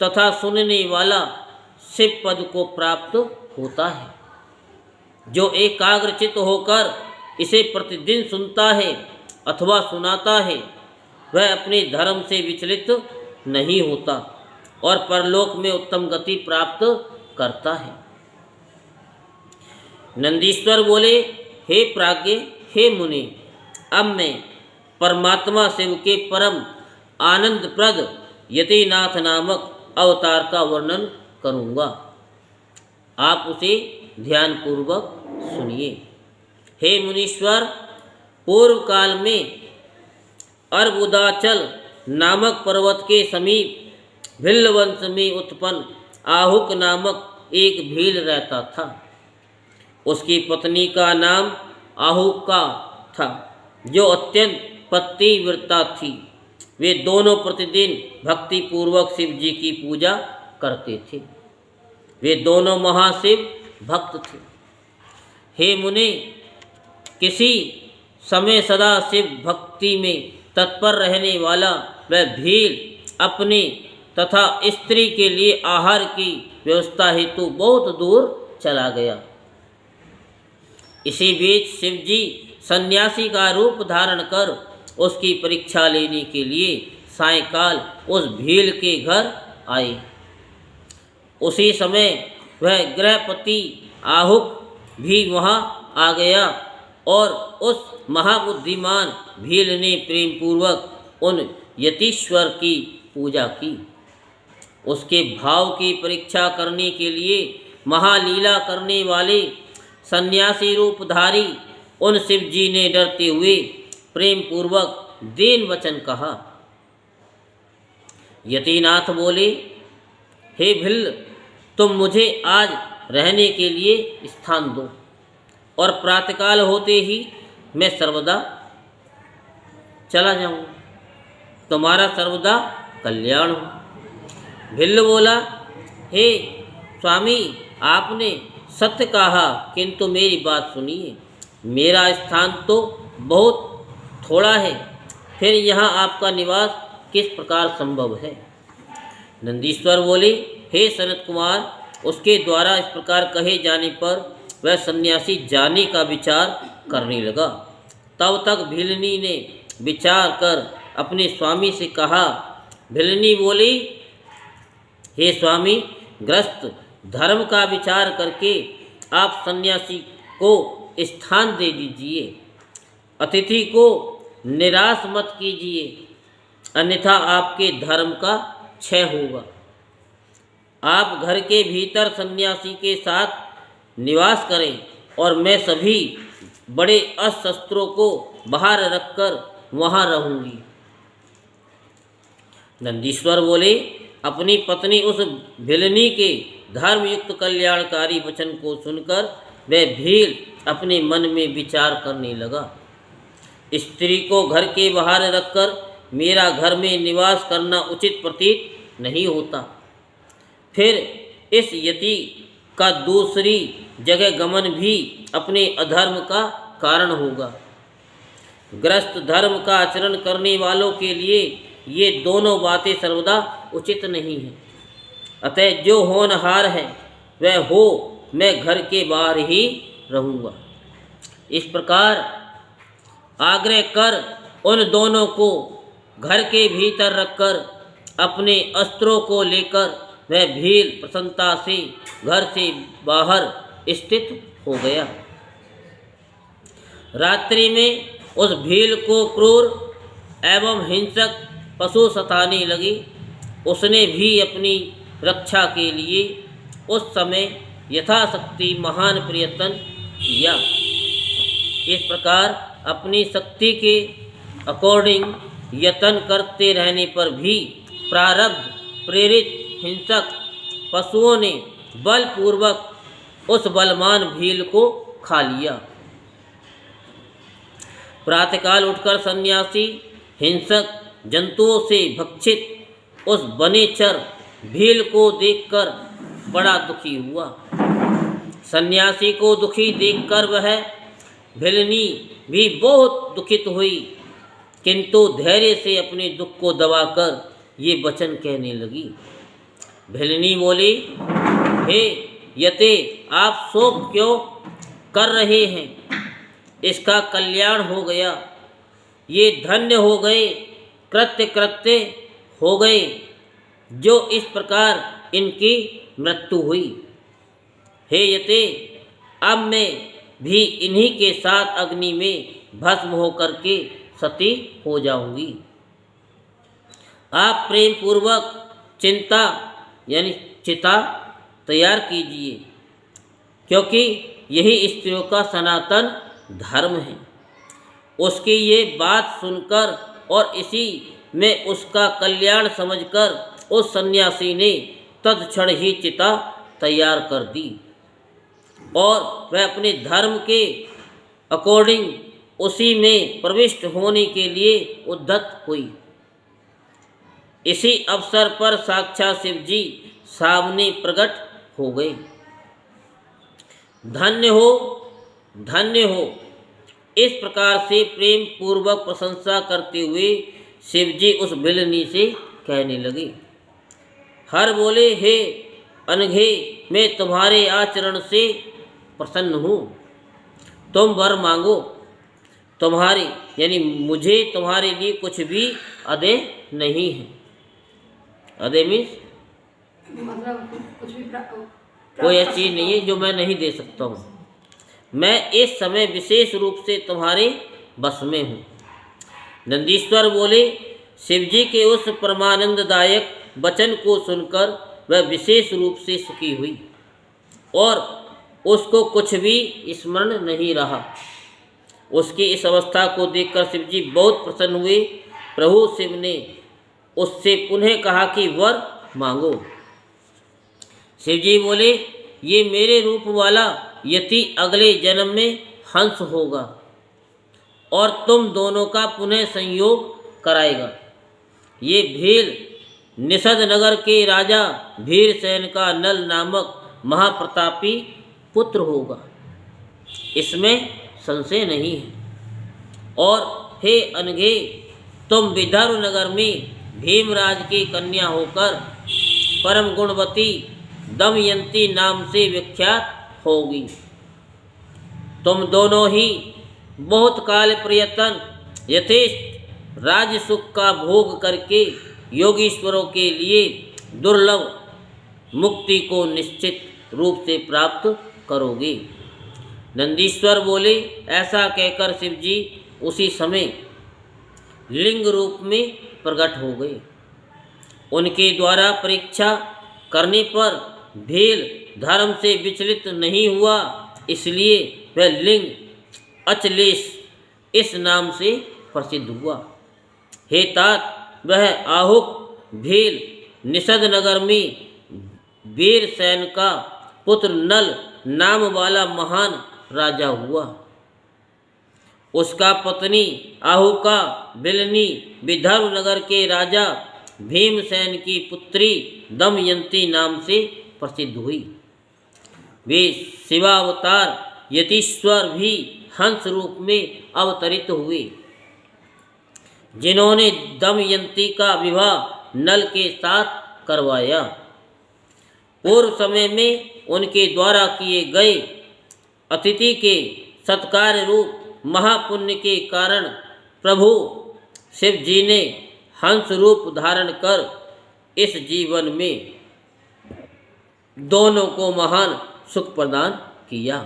तथा सुनने वाला शिव पद को प्राप्त होता है। जो एकाग्रचित होकर इसे प्रतिदिन सुनता है अथवा सुनाता है, वह अपने धर्म से विचलित नहीं होता और परलोक में उत्तम गति प्राप्त करता है। नंदीश्वर बोले, हे प्राज्ञ, हे मुनि, अब मैं परमात्मा शिव के परम आनंदप्रद यतिनाथ नामक अवतार का वर्णन करूँगा। आप उसे ध्यानपूर्वक सुनिए। हे मुनीश्वर, पूर्व काल में अर्बुदाचल नामक पर्वत के समीप भिल्ल वंश में उत्पन्न आहुक नामक एक भील रहता था। उसकी पत्नी का नाम आहुका था, जो अत्यंत पतिव्रता थी। वे दोनों प्रतिदिन भक्ति पूर्वक शिव जी की पूजा करते थे। वे दोनों महाशिव भक्त थे। हे मुनि, किसी समय सदा शिव भक्ति में तत्पर रहने वाला वह भील अपने तथा स्त्री के लिए आहार की व्यवस्था हेतु बहुत दूर चला गया। इसी बीच शिव जी सन्यासी का रूप धारण कर उसकी परीक्षा लेने के लिए सायंकाल उस भील के घर आए। उसी समय वह गृहपति आहुक भी वहाँ आ गया और उस महाबुद्धिमान भील ने प्रेम पूर्वक उन यतीश्वर की पूजा की। उसके भाव की परीक्षा करने के लिए महालीला करने वाले सन्यासी रूपधारी उन शिव जी ने डरते हुए प्रेम पूर्वक दीन वचन कहा। यतिनाथ बोले, हे भिल्ल, तुम मुझे आज रहने के लिए स्थान दो और प्रातःकाल होते ही मैं सर्वदा चला जाऊँ। तुम्हारा सर्वदा कल्याण हो। भिल्ल बोला, हे स्वामी, आपने सत्य कहा, किंतु मेरी बात सुनिए। मेरा स्थान तो बहुत थोड़ा है, फिर यहाँ आपका निवास किस प्रकार संभव है? नंदीश्वर बोले, हे सनत कुमार, उसके द्वारा इस प्रकार कहे जाने पर वह सन्यासी जाने का विचार करने लगा। तब तक भिलनी ने विचार कर अपने स्वामी से कहा। भिलनी बोली, हे स्वामी, गृहस्थ धर्म का विचार करके आप सन्यासी को स्थान दे दीजिए। अतिथि को निराश मत कीजिए, अन्यथा आपके धर्म का क्षय होगा। आप घर के भीतर सन्यासी के साथ निवास करें और मैं सभी बड़े अस्त्र शस्त्रों को बाहर रखकर वहाँ रहूँगी। नंदीश्वर बोले, अपनी पत्नी उस भिलनी के धर्मयुक्त कल्याणकारी वचन को सुनकर वह भील अपने मन में विचार करने लगा। स्त्री को घर के बाहर रखकर मेरा घर में निवास करना उचित प्रतीत नहीं होता। फिर इस यति का दूसरी जगह गमन भी अपने अधर्म का कारण होगा। गृहस्थ धर्म का आचरण करने वालों के लिए ये दोनों बातें सर्वदा उचित नहीं हैं। अतः जो होनहार है वह हो, मैं घर के बाहर ही रहूँगा। इस प्रकार आग्रह कर उन दोनों को घर के भीतर रखकर अपने अस्त्रों को लेकर वह भील प्रसन्नता से घर से बाहर स्थित हो गया। रात्रि में उस भील को क्रूर एवं हिंसक पशु सताने लगे। उसने भी अपनी रक्षा के लिए उस समय यथाशक्ति महान प्रयत्न किया। इस प्रकार अपनी शक्ति के अकॉर्डिंग यत्न करते रहने पर भी प्रारब्ध प्रेरित हिंसक पशुओं ने बलपूर्वक उस बलवान भील को खा लिया। प्रातःकाल उठकर सन्यासी हिंसक जंतुओं से भक्षित उस वनेचर भील को देखकर बड़ा दुखी हुआ। सन्यासी को दुखी देखकर वह भिलनी भी बहुत दुखित हुई, किंतु धैर्य से अपने दुख को दबाकर ये वचन कहने लगी। भिलनी बोली, हे यते, आप शोक क्यों कर रहे हैं? इसका कल्याण हो गया, ये धन्य हो गए, कृत्य हो गए, जो इस प्रकार इनकी मृत्यु हुई। हे यते, अब मैं भी इन्हीं के साथ अग्नि में भस्म होकर के सती हो जाऊंगी। आप प्रेम पूर्वक चिंता यानी चिता तैयार कीजिए, क्योंकि यही स्त्रियों का सनातन धर्म है। उसकी ये बात सुनकर और इसी में उसका कल्याण समझकर उस सन्यासी ने तत्क्षण ही चिता तैयार कर दी और वह अपने धर्म के अकॉर्डिंग उसी में प्रविष्ट होने के लिए उद्यत हुई। इसी अवसर पर साक्षात शिव जी सामने प्रकट हो गए। धन्य हो, धन्य हो। इस प्रकार से प्रेम पूर्वक प्रशंसा करते हुए शिव जी उस भिलनी से कहने लगे। हर बोले, हे अनघे, मैं तुम्हारे आचरण से प्रसन्न हूँ। तुम वर मांगो। तुम्हारे यानी मुझे तुम्हारे लिए कुछ भी अदे नहीं है। अदे मीन्स मतलब कुछ भी कोई ऐसी चीज़ नहीं है जो मैं नहीं दे सकता हूँ। मैं इस समय विशेष रूप से तुम्हारे बस में हूँ। नंदीश्वर बोले, शिवजी के उस परमानंददायक वचन को सुनकर वह विशेष रूप से सुखी हुई और उसको कुछ भी स्मरण नहीं रहा। उसकी इस अवस्था को देखकर शिवजी बहुत प्रसन्न हुए। प्रभु शिव ने उससे पुनः कहा कि वर मांगो। शिवजी बोले, ये मेरे रूप वाला यति अगले जन्म में हंस होगा और तुम दोनों का पुनः संयोग कराएगा। ये भील निषद नगर के राजा भीरसेन का नल नामक महाप्रतापी पुत्र होगा, इसमें संशय नहीं है। और हे अनघे, तुम विदर्भ नगर में भीमराज की कन्या होकर परम गुणवती दमयंती नाम से विख्यात होगी। तुम दोनों ही बहुत काल प्रयत्न यथेष्ट राज सुख का भोग करके योगीश्वरों के लिए दुर्लभ मुक्ति को निश्चित रूप से प्राप्त करोगे। नंदीश्वर बोले, ऐसा कहकर शिवजी उसी समय लिंग रूप में प्रकट हो गए। उनके द्वारा परीक्षा करने पर भील धर्म से विचलित नहीं हुआ, इसलिए वह लिंग अचलेश इस नाम से प्रसिद्ध हुआ। हे तात, वह आहुक भील निषद नगर में वीरसेन का पुत्र नल नाम वाला महान राजा हुआ। उसका पत्नी आहुका बिलनी विदर्भ नगर के राजा भीमसेन की पुत्री दमयंती नाम से प्रसिद्ध हुई। वे शिवावतार यतीश्वर भी हंस रूप में अवतरित हुए, जिन्होंने दमयंती का विवाह नल के साथ करवाया। पूर्व समय में उनके द्वारा किए गए अतिथि के सत्कार रूप महापुण्य के कारण प्रभु शिव जी ने हंस रूप धारण कर इस जीवन में दोनों को महान सुख प्रदान किया।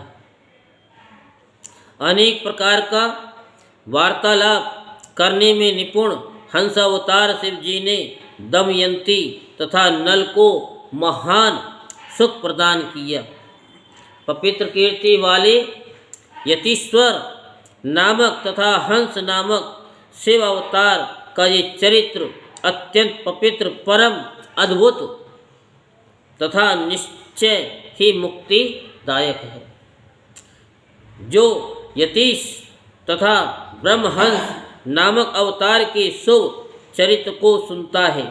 अनेक प्रकार का वार्तालाप करने में निपुण हंस अवतार शिव जी ने दमयंती तथा नल को महान सुख प्रदान किया। पवित्र कीर्ति वाले यतीश्वर नामक तथा हंस नामक शिव अवतार का ये चरित्र अत्यंत पवित्र, परम अद्भुत तथा निश्चय ही मुक्तिदायक है। जो यतीश तथा ब्रह्महंस नामक अवतार के शुभ चरित्र को सुनता है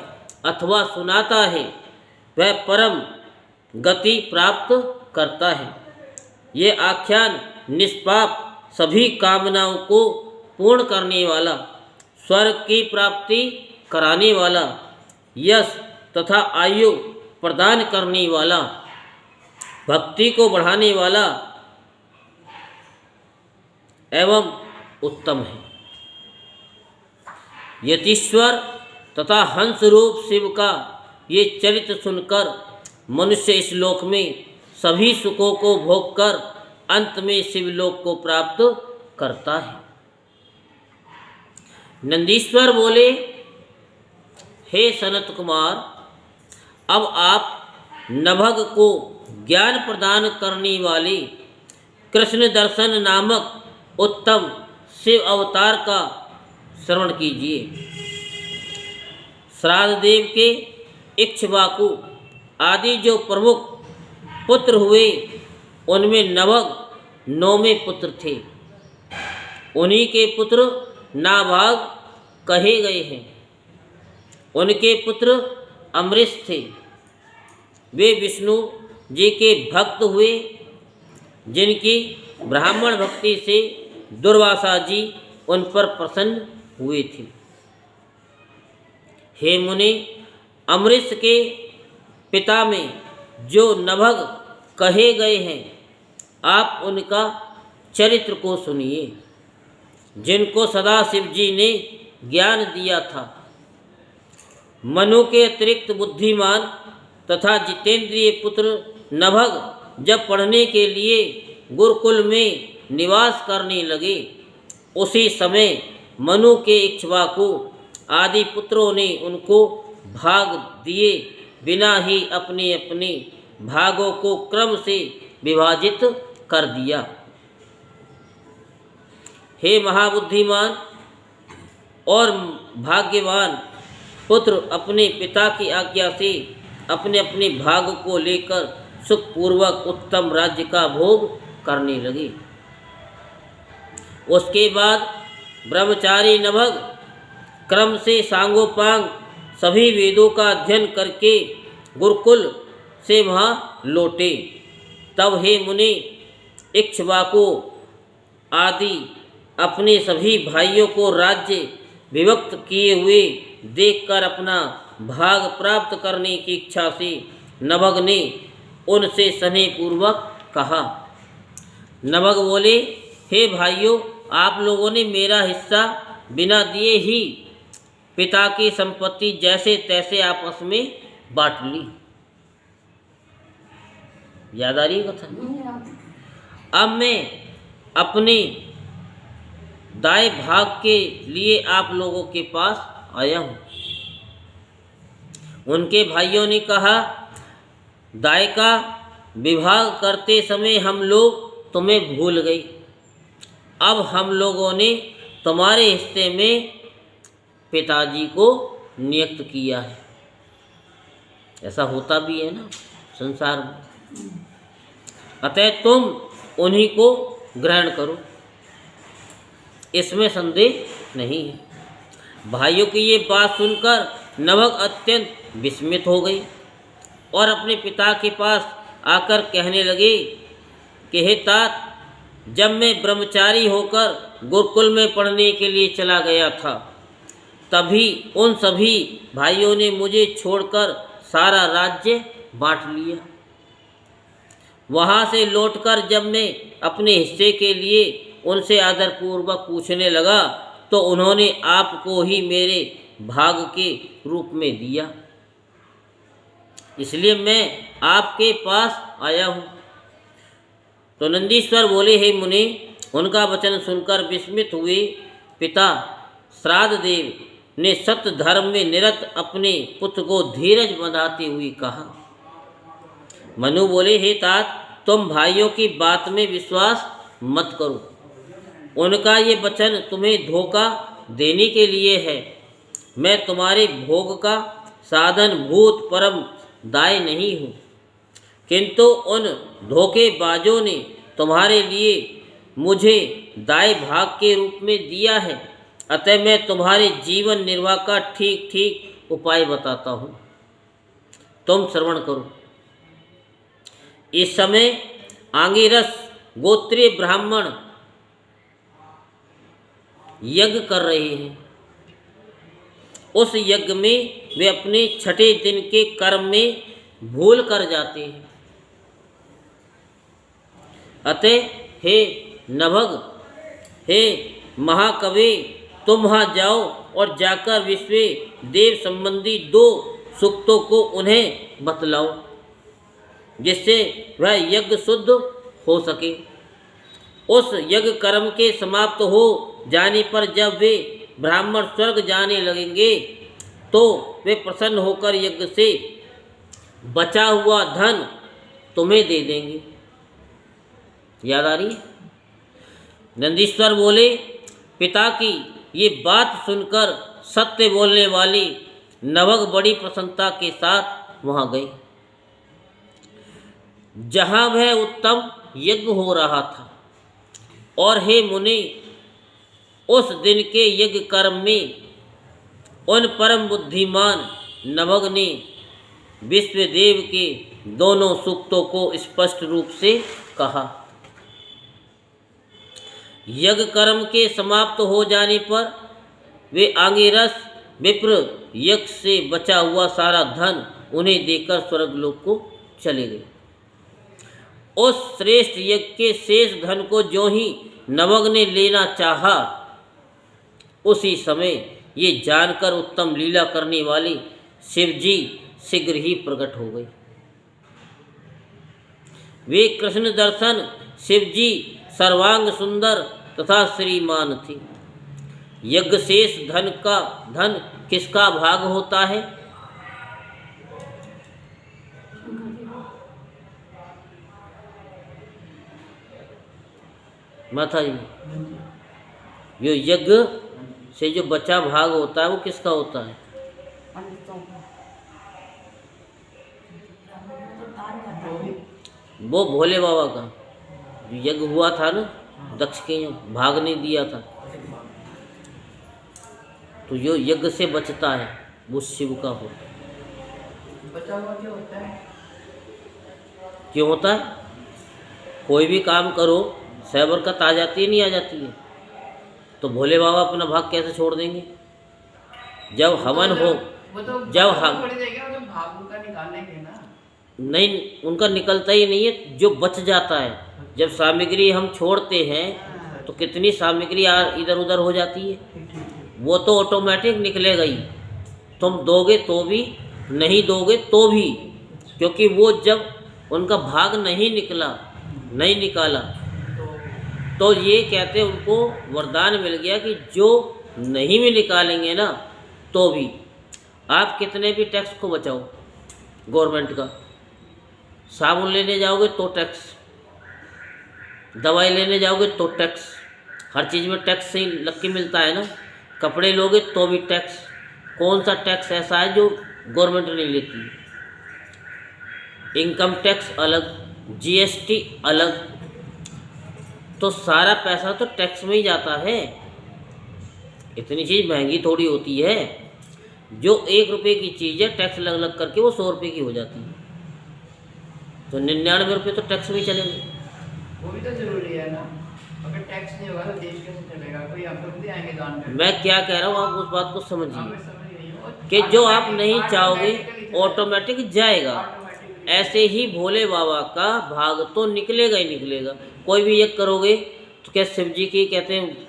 अथवा सुनाता है, वह परम गति प्राप्त करता है। ये आख्यान निष्पाप सभी कामनाओं को पूर्ण करने वाला, स्वर्ग की प्राप्ति कराने वाला, यश तथा आयु प्रदान करने वाला, भक्ति को बढ़ाने वाला एवं उत्तम है। यतीश्वर तथा हंस रूप शिव का ये चरित्र सुनकर मनुष्य इस लोक में सभी सुखों को भोगकर अंत में शिवलोक को प्राप्त करता है। नंदीश्वर बोले, हे सनत कुमार, अब आप नभग को ज्ञान प्रदान करने वाले कृष्ण दर्शन नामक उत्तम शिव अवतार का श्रवण कीजिए। श्राद्ध देव के इक्ष्वाकु आदि जो प्रमुख पुत्र हुए, उनमें नभग 9वें पुत्र थे। उन्हीं के पुत्र नाभाग कहे गए हैं। उनके पुत्र अमरीश थे। वे विष्णु जी के भक्त हुए, जिनकी ब्राह्मण भक्ति से दुर्वासा जी उन पर प्रसन्न हुए थे। हे मुनि, अमरीश के पिता में जो नभग कहे गए हैं, आप उनका चरित्र को सुनिए, जिनको सदा शिव जी ने ज्ञान दिया था। मनु के अतिरिक्त बुद्धिमान तथा जितेंद्रिय पुत्र नभग जब पढ़ने के लिए गुरुकुल में निवास करने लगे, उसी समय मनु के इक्ष्वाकु आदि पुत्रों ने उनको भाग दिए बिना ही अपने अपने भागों को क्रम से विभाजित कर दिया। हे महाबुद्धिमान और भाग्यवान पुत्र, अपने पिता की आज्ञा से अपने अपने भाग को लेकर सुखपूर्वक उत्तम राज्य का भोग करने लगे। उसके बाद ब्रह्मचारी नभग क्रम से सांगोपांग सभी वेदों का अध्ययन करके गुरुकुल से वहाँ लौटे। तब हे मुनि, इक्ष्वाकु आदि अपने सभी भाइयों को राज्य विभक्त किए हुए देखकर अपना भाग प्राप्त करने की इच्छा से नभग ने उनसे स्नेहपूर्वक कहा। नभग बोले, हे भाइयों, आप लोगों ने मेरा हिस्सा बिना दिए ही पिता की संपत्ति जैसे तैसे आपस में बांट ली। याद आ रही है कथा? अब मैं अपने दाएं भाग के लिए आप लोगों के पास आया हूँ। उनके भाइयों ने कहा, दाएं का विभाग करते समय हम लोग तुम्हें भूल गए। अब हम लोगों ने तुम्हारे हिस्से में पिताजी को नियुक्त किया है। ऐसा होता भी है ना संसार में। अतः तुम उन्हीं को ग्रहण करो, इसमें संदेह नहीं है। भाइयों की ये बात सुनकर नभग अत्यंत विस्मित हो गए और अपने पिता के पास आकर कहने लगे कि हे तात, जब मैं ब्रह्मचारी होकर गुरुकुल में पढ़ने के लिए चला गया था, तभी उन सभी भाइयों ने मुझे छोड़कर सारा राज्य बांट लिया। वहाँ से लौटकर जब मैं अपने हिस्से के लिए उनसे आदरपूर्वक पूछने लगा, तो उन्होंने आपको ही मेरे भाग के रूप में दिया। इसलिए मैं आपके पास आया हूँ। तो नंदीश्वर बोले, हे मुनि, उनका वचन सुनकर विस्मित हुए पिता श्राद्ध देव ने सत्य धर्म में निरत अपने पुत्र को धीरज बंधाते हुए कहा। मनु बोले, हे तात, तुम भाइयों की बात में विश्वास मत करो। उनका ये वचन तुम्हें धोखा देने के लिए है। मैं तुम्हारे भोग का साधन भूत परम दाय नहीं हूँ, किंतु उन धोखेबाजों ने तुम्हारे लिए मुझे दाय भाग के रूप में दिया है। अतः मैं तुम्हारे जीवन निर्वाह का ठीक ठीक उपाय बताता हूँ, तुम श्रवण करो। इस समय आंगिरस गोत्रीय ब्राह्मण यज्ञ कर रहे हैं। उस यज्ञ में वे अपने छठे दिन के कर्म में भूल कर जाते हैं। अतः हे नभग, हे महाकवि, तुम वहाँ जाओ और जाकर विश्व देव संबंधी 2 सूक्तों को उन्हें बतलाओ, जिससे वह यज्ञ शुद्ध हो सके। उस यज्ञ कर्म के समाप्त हो जाने पर जब वे ब्राह्मण स्वर्ग जाने लगेंगे तो वे प्रसन्न होकर यज्ञ से बचा हुआ धन तुम्हें दे देंगे। याद आ रही? नंदीश्वर बोले, पिता की ये बात सुनकर सत्य बोलने वाली नवग बड़ी प्रसन्नता के साथ वहाँ गए, जहाँ वह उत्तम यज्ञ हो रहा था। और हे मुनि, उस दिन के यज्ञ कर्म में उन परम बुद्धिमान नभग ने विश्वदेव के दोनों सूक्तों को स्पष्ट रूप से कहा। यज्ञ कर्म के समाप्त हो जाने पर वे आंगिरस विप्र यज्ञ से बचा हुआ सारा धन उन्हें देकर स्वर्गलोक को चले गए। उस श्रेष्ठ यज्ञ के शेष धन को जो ही नवग ने लेना चाहा, उसी समय ये जानकर उत्तम लीला करने वाले शिवजी शीघ्र ही प्रकट हो गए। वे कृष्ण दर्शन शिवजी सर्वांग सुंदर तथा श्रीमान थे। यज्ञ शेष धन किसका भाग होता है? माता जी, ये यज्ञ से जो बचा भाग होता है वो किसका होता है? वो भोले बाबा का। जो यज्ञ हुआ था ना, दक्ष के यहाँ भाग नहीं दिया था, तो जो यज्ञ से बचता है वो शिव का होता है। बचा हुआ क्या होता है? क्यों होता है? कोई भी काम करो, सह बरकत आ जाती है, नहीं आ जाती है? तो भोले बाबा अपना भाग कैसे छोड़ देंगे? जब हवन हो, जब हम भाग उनका निकालेंगे ना, नहीं, उनका निकलता ही नहीं है, जो बच जाता है। जब सामग्री हम छोड़ते हैं तो कितनी सामग्री इधर उधर हो जाती है, वो तो ऑटोमेटिक निकलेगा ही। तुम दोगे तो भी, नहीं दोगे तो भी, क्योंकि वो जब उनका भाग नहीं निकाला तो ये कहते हैं उनको वरदान मिल गया कि जो नहीं भी निकालेंगे ना तो भी आप कितने भी टैक्स को बचाओ गवर्नमेंट का। साबुन लेने जाओगे तो टैक्स, दवाई लेने जाओगे तो टैक्स, हर चीज़ में टैक्स सही लग के मिलता है ना। कपड़े लोगे तो भी टैक्स। कौन सा टैक्स ऐसा है जो गवर्नमेंट नहीं लेती? इनकम टैक्स अलग, जीएसटी अलग, तो सारा पैसा तो टैक्स में ही जाता है। इतनी चीज़ महंगी थोड़ी होती है। जो 1 रुपये की चीज़ है, टैक्स लग लग करके वो 100 रुपये की हो जाती है, तो 99 रुपये तो टैक्स में ही चलेंगे। वो भी तो जरूरी है ना। अगर टैक्स नहीं होगा तो देश कैसे चलेगा? कोई हम लोग भी आएंगे दान करने। मैं क्या कह रहा हूँ, आप उस बात को हाँ, समझिए मैं समझ रही हूँ। कि जो आप नहीं चाहोगे ऑटोमेटिक जाएगा। ऐसे ही भोले बाबा का भाग तो निकलेगा ही निकलेगा। कोई भी यज्ञ करोगे तो क्या शिव जी की कहते हैं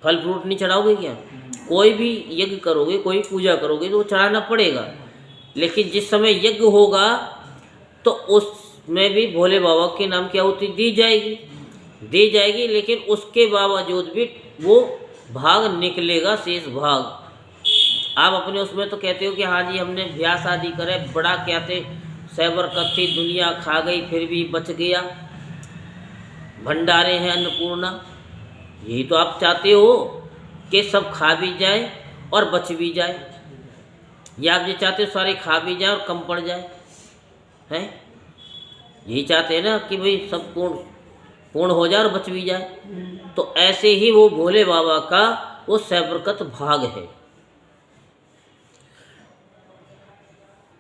फल फ्रूट नहीं चढ़ाओगे क्या? कोई भी यज्ञ करोगे, कोई पूजा करोगे तो वो चढ़ाना पड़ेगा। लेकिन जिस समय यज्ञ होगा तो उसमें भी भोले बाबा के नाम की आहुति दी जाएगी। दी जाएगी, लेकिन उसके बावजूद भी वो भाग निकलेगा, शेष भाग। आप अपने उसमें तो कहते हो कि हाँ जी हमने ब्याह शादी करे, बड़ा क्या थे, सैबर कत्थी दुनिया खा गई फिर भी बच गया, भंडारे हैं अन्नपूर्णा। यही तो आप चाहते हो कि सब खा भी जाए और बच भी जाए, या आप ये चाहते हो सारे खा भी जाए और कम पड़ जाए, हैं? यही चाहते हैं ना कि भाई सब पूर्ण हो जाए और बच भी जाए। तो ऐसे ही वो भोले बाबा का वो सैबरकत भाग है।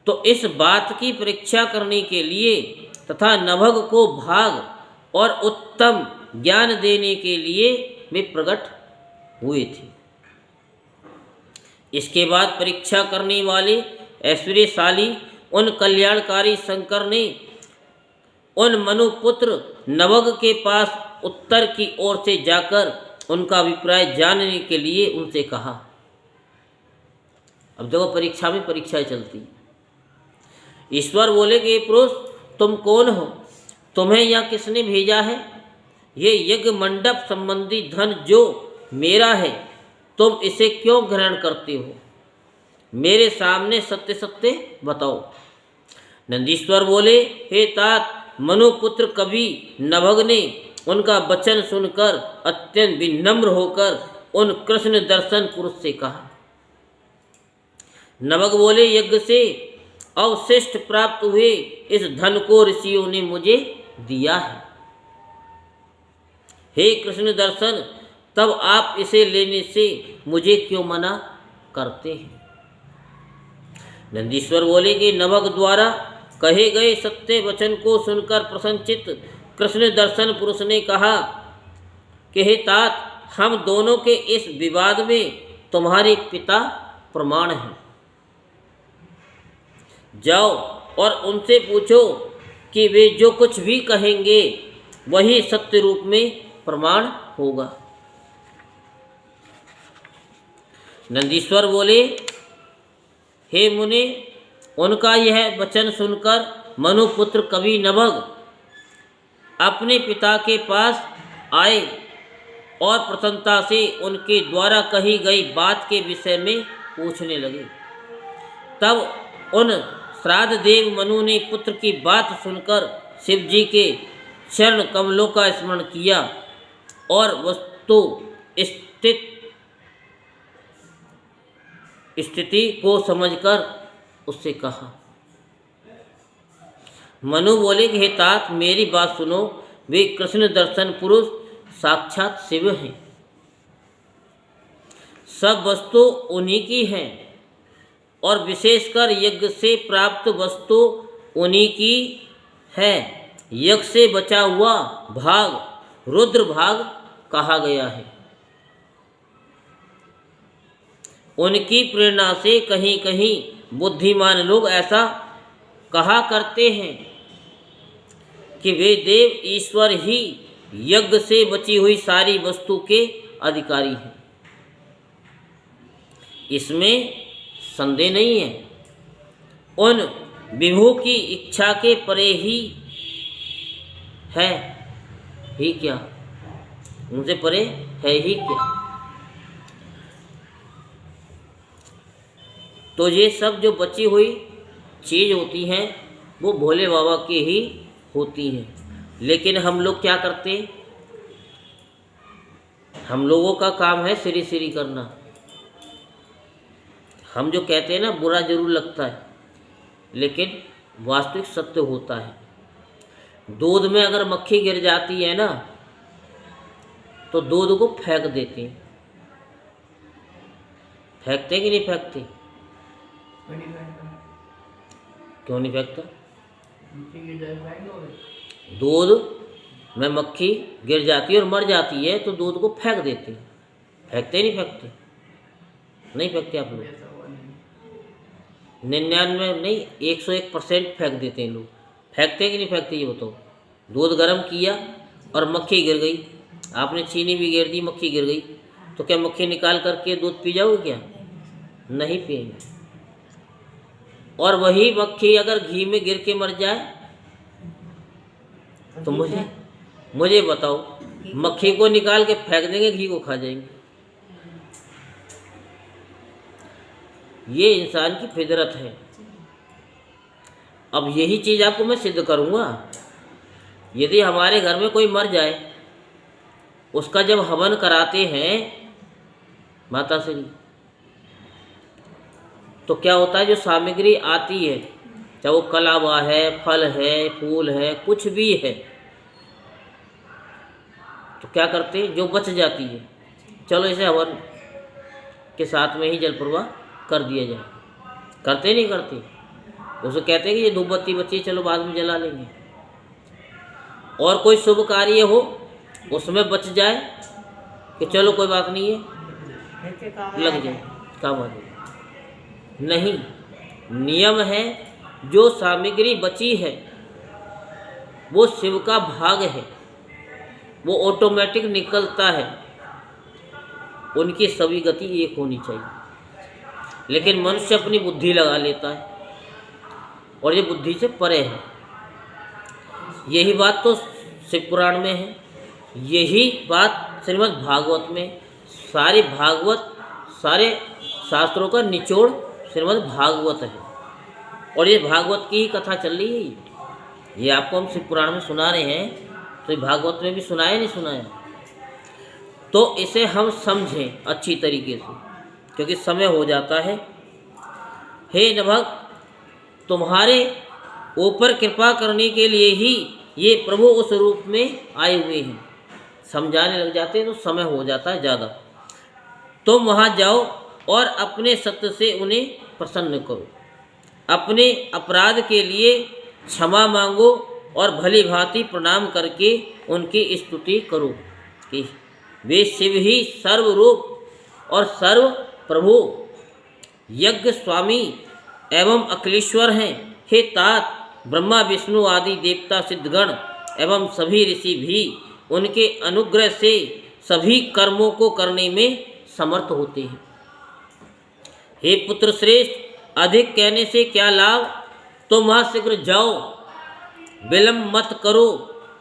तो इस बात की परीक्षा करने के लिए तथा नभग को भाग और उत्तम ज्ञान देने के लिए वे प्रकट हुए थे। इसके बाद परीक्षा करने वाले ऐश्वर्यशाली उन कल्याणकारी शंकर ने उन मनुपुत्र नवग के पास उत्तर की ओर से जाकर उनका अभिप्राय जानने के लिए उनसे कहा। अब देखो परीक्षा में परीक्षाएं चलती। ईश्वर बोले कि पुरुष तुम कौन हो, तुम्हें यहाँ किसने भेजा है? ये यज्ञ मंडप संबंधी धन जो मेरा है तुम इसे क्यों ग्रहण करते हो? मेरे सामने सत्य सत्य बताओ। नंदीश्वर बोले, हे तात, मनुपुत्र कवि नभग ने उनका वचन सुनकर अत्यंत विनम्र होकर उन कृष्ण दर्शन पुरुष से कहा। नभग बोले, यज्ञ से अवशिष्ट प्राप्त हुए इस धन को ऋषियों ने मुझे दिया है। हे कृष्ण दर्शन, तब आप इसे लेने से मुझे क्यों मना करते हैं? नंदीश्वर बोले कि नभग द्वारा कहे गए सत्य वचन को सुनकर प्रसन्नचित्त कृष्ण दर्शन पुरुष ने कहा कि हे तात, हम दोनों के इस विवाद में तुम्हारे पिता प्रमाण हैं। जाओ और उनसे पूछो कि वे जो कुछ भी कहेंगे वही सत्य रूप में प्रमाण होगा। नंदीश्वर बोले, हे मुने, उनका यह वचन सुनकर मनुपुत्र कवि नभग अपने पिता के पास आए और प्रसन्नता से उनके द्वारा कही गई बात के विषय में पूछने लगे। तब उन श्राद्ध देव मनु ने पुत्र की बात सुनकर शिव जी के चरण कमलों का स्मरण किया और वस्तु स्थिति को समझकर उससे कहा। मनु बोले कि हे तात, मेरी बात सुनो, वे कृष्ण दर्शन पुरुष साक्षात शिव हैं। सब वस्तु उन्हीं की है और विशेषकर यज्ञ से प्राप्त वस्तु उन्हीं की है। यज्ञ से बचा हुआ भाग रुद्र भाग कहा गया है। उनकी प्रेरणा से कहीं कहीं बुद्धिमान लोग ऐसा कहा करते हैं कि वे देव ईश्वर ही यज्ञ से बची हुई सारी वस्तु के अधिकारी हैं। इसमें संदेह नहीं है। उन विभु की इच्छा के परे ही है ही क्या, उनसे परे है ही क्या। तो ये सब जो बची हुई चीज़ होती हैं वो भोले बाबा की ही होती हैं। लेकिन हम लोग क्या करते, हम लोगों का काम है श्री श्री करना। हम जो कहते हैं ना, बुरा जरूर लगता है लेकिन वास्तविक सत्य होता है। दूध में अगर मक्खी गिर जाती है ना तो दूध को फेंक देते हैं। फेंकते कि नहीं फेंकते? क्यों नहीं फेंकता? दूध में मक्खी गिर जाती है और मर जाती है तो दूध को फेंक देते हैं। फेंकते नहीं फेंकते? नहीं फेंकते आप लोग? 99 नहीं 101% फेंक देते हैं लोग। फेंकते कि नहीं फेंकते ये बताओ? दूध गर्म किया और मक्खी गिर गई, आपने चीनी भी गिर दी, मक्खी गिर गई, तो क्या मक्खी निकाल करके दूध पी जाओगे? क्या नहीं पिएंगे। और वही मक्खी अगर घी में गिर के मर जाए तो मुझे बताओ मक्खी को निकाल के फेंक देंगे, घी को खा जाएंगे। ये इंसान की फितरत है। अब यही चीज़ आपको मैं सिद्ध करूँगा। यदि हमारे घर में कोई मर जाए, उसका जब हवन कराते हैं माता श्री, तो क्या होता है, जो सामग्री आती है, चाहे वो कलावा है, फल है, फूल है, कुछ भी है, तो क्या करते हैं, जो बच जाती है, चलो इसे हवन के साथ में ही जल प्रवाह कर दिया जाए। करते नहीं करते, उसे कहते हैं कि ये धूप बत्ती बची, चलो बाद में जला लेंगे। और कोई शुभ कार्य हो, उसमें बच जाए कि चलो कोई बात नहीं है, लग जाए, काम आ जाए। नहीं, नियम है, जो सामग्री बची है वो शिव का भाग है, वो ऑटोमेटिक निकलता है, उनकी सभी गति एक होनी चाहिए। लेकिन मनुष्य अपनी बुद्धि लगा लेता है और ये बुद्धि से परे है। यही बात तो शिव पुराण में है, यही बात श्रीमद् भागवत में। सारे भागवत, सारे शास्त्रों का निचोड़ श्रीमद् भागवत है, और ये भागवत की ही कथा चल रही है। ये आपको हम शिव पुराण में सुना रहे हैं, तो ये भागवत में भी सुनाया नहीं सुनाया। तो इसे हम समझें अच्छी तरीके से, क्योंकि समय हो जाता है। हे नभग, तुम्हारे ऊपर कृपा करने के लिए ही ये प्रभु उस रूप में आए हुए हैं। समझाने लग जाते हैं तो समय हो जाता है ज़्यादा। तुम वहाँ जाओ और अपने सत्य से उन्हें प्रसन्न करो, अपने अपराध के लिए क्षमा मांगो और भली भांति प्रणाम करके उनकी स्तुति करो कि वे शिव ही सर्वरूप और सर्व प्रभु, यज्ञ स्वामी एवं अखिलेश्वर हैं। हे तात, ब्रह्मा विष्णु आदि देवता सिद्धगण एवं सभी ऋषि भी उनके अनुग्रह से सभी कर्मों को करने में समर्थ होते हैं। हे पुत्र श्रेष्ठ, अधिक कहने से क्या लाभ, तुम वहाँ शीघ्र जाओ, विलंब मत करो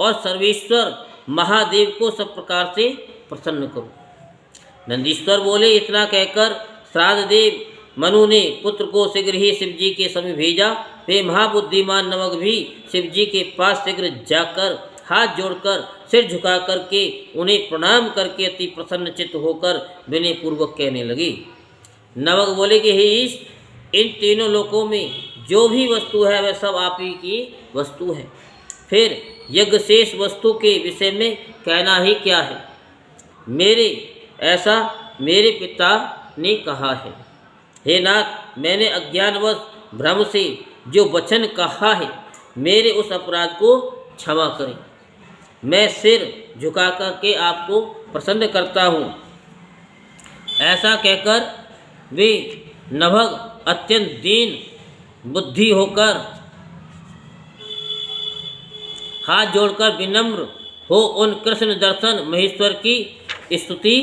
और सर्वेश्वर महादेव को सब प्रकार से प्रसन्न करो। नंदीश्वर बोले, इतना कहकर श्राद्ध देव मनु ने पुत्र को शीघ्र ही शिवजी के समीप भेजा। वे महाबुद्धिमान नवग भी शिवजी के पास शीघ्र जाकर हाथ जोड़कर सिर झुका करके उन्हें प्रणाम करके अति प्रसन्न चित्त होकर विनय पूर्वक कहने लगे। नवग बोले कि हे ईश, इन तीनों लोकों में जो भी वस्तु है वह सब आप ही की वस्तु है, फिर यज्ञ शेष वस्तु के विषय में कहना ही क्या है। ऐसा मेरे पिता ने कहा है। हे नाथ, मैंने अज्ञानवश भ्रम से जो वचन कहा है, मेरे उस अपराध को क्षमा करें। मैं सिर झुका करके आपको प्रसन्न करता हूँ। ऐसा कहकर वे नभग अत्यंत दीन बुद्धि होकर हाथ जोड़कर विनम्र हो उन कृष्ण दर्शन महेश्वर की स्तुति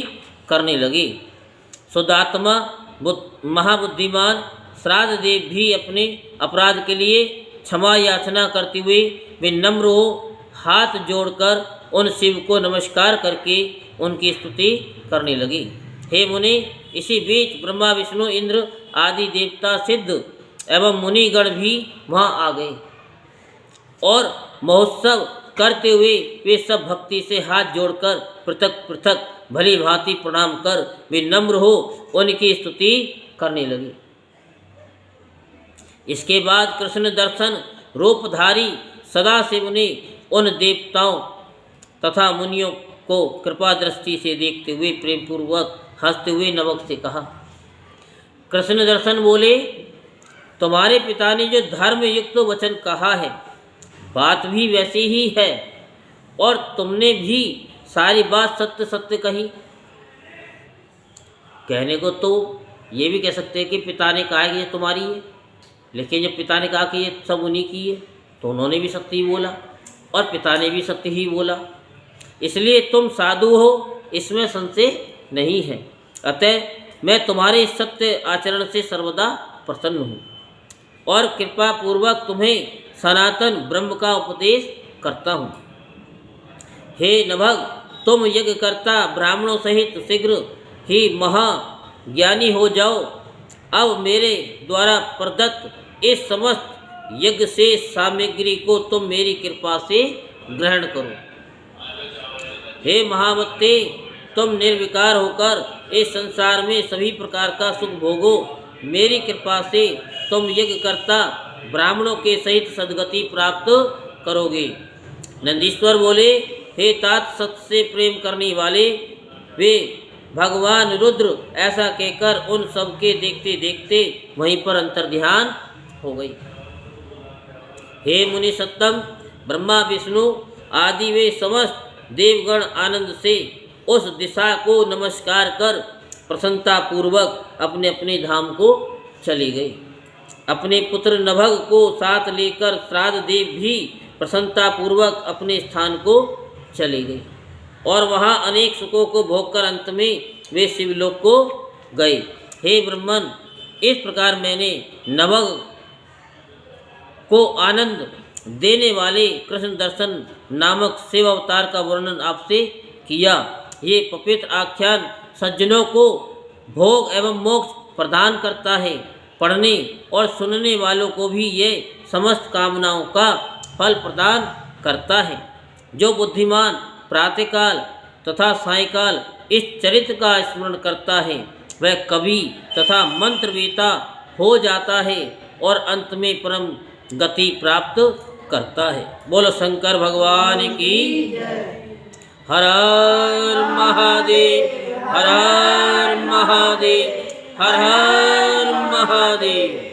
करने लगे। शुद्धात्मा महाबुद्धिमान श्राद्ध देव भी अपने अपराध के लिए क्षमा याचना करते हुए विनम्र हो हाथ जोड़कर उन शिव को नमस्कार करके उनकी स्तुति करने लगे। हे मुनि, इसी बीच ब्रह्मा विष्णु इंद्र आदि देवता सिद्ध एवं मुनिगण भी वहाँ आ गए और महोत्सव करते हुए वे सब भक्ति से हाथ जोड़कर पृथक पृथक भली भांति प्रणाम कर विनम्र हो उनकी स्तुति करने लगे। इसके बाद कृष्ण दर्शन रूपधारी सदाशिव ने उन देवताओं तथा मुनियों को कृपा दृष्टि से देखते हुए प्रेम पूर्वक हंसते हुए नवग से कहा। कृष्ण दर्शन बोले, तुम्हारे पिता ने जो धर्म युक्त वचन कहा है, बात भी वैसी ही है और तुमने भी सारी बात सत्य सत्य कही। कहने को तो ये भी कह सकते हैं कि पिता ने कहा कि ये तुम्हारी है, लेकिन जब पिता ने कहा कि ये सब उन्हीं की है, तो उन्होंने भी सत्य ही बोला और पिता ने भी सत्य ही बोला। इसलिए तुम साधु हो, इसमें संशय नहीं है। अतः मैं तुम्हारे सत्य आचरण से सर्वदा प्रसन्न हूँ और कृपा पूर्वक तुम्हें सनातन ब्रह्म का उपदेश करता हूँ। हे नभग, तुम यज्ञकर्ता ब्राह्मणों सहित शीघ्र ही महाज्ञानी हो जाओ। अब मेरे द्वारा प्रदत्त इस समस्त यज्ञ से सामग्री को तुम मेरी कृपा से ग्रहण करो। हे महामते, तुम निर्विकार होकर इस संसार में सभी प्रकार का सुख भोगो। मेरी कृपा से तुम यज्ञकर्ता ब्राह्मणों के सहित सद्गति प्राप्त करोगे। नंदीश्वर बोले, हे तात, सत्य से प्रेम करने वाले वे भगवान रुद्र ऐसा कहकर उन सब के देखते देखते वहीं पर अंतर्ध्यान हो गई। हे मुनि सत्तम, ब्रह्मा विष्णु आदि वे समस्त देवगण आनंद से उस दिशा को नमस्कार कर प्रसन्नता पूर्वक अपने अपने धाम को चली गई। अपने पुत्र नभग को साथ लेकर श्राद्ध देव भी प्रसन्नता पूर्वक अपने स्थान को चली गई और वहाँ अनेक सुखों को भोगकर अंत में वे शिवलोक को गए। हे ब्रह्मन, इस प्रकार मैंने नभग को आनंद देने वाले कृष्ण दर्शन नामक शिव अवतार का वर्णन आपसे किया। ये पवित्र आख्यान सज्जनों को भोग एवं मोक्ष प्रदान करता है। पढ़ने और सुनने वालों को भी ये समस्त कामनाओं का फल प्रदान करता है। जो बुद्धिमान प्रातःकाल तथा सायंकाल इस चरित्र का स्मरण करता है वह कवि तथा मंत्रवेता हो जाता है और अंत में परम गति प्राप्त करता है। बोलो शंकर भगवान की। हर हर महादेव, हर हर महादेव, हर हर महादेव।